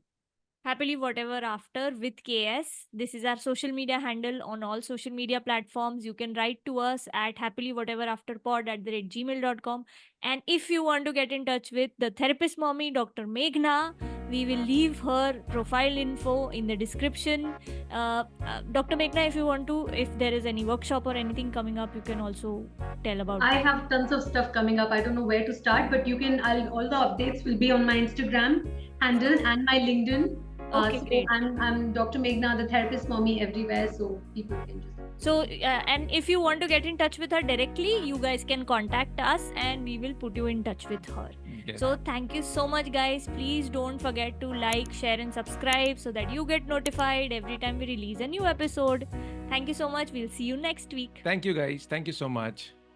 Happily Whatever After with KS. This is our social media handle on all social media platforms. You can write to us at happilywhateverafterpod@gmail.com. And if you want to get in touch with the therapist mommy, Dr. Meghna, we will leave her profile info in the description. Dr. Meghna, if you want to, if there is any workshop or anything coming up, you can also tell about I that. have tons of stuff coming up. I don't know where to start, but you can. All the updates will be on my Instagram handle and my LinkedIn. Okay, So great. I'm Dr. Meghna, the therapist mommy, everywhere. So people can just. So, and if you want to get in touch with her directly, you guys can contact us and we will put you in touch with her. Yes. So, thank you so much, guys. Please don't forget to like, share, and subscribe so that you get notified every time we release a new episode. Thank you so much. We'll see you next week. Thank you, guys. Thank you so much.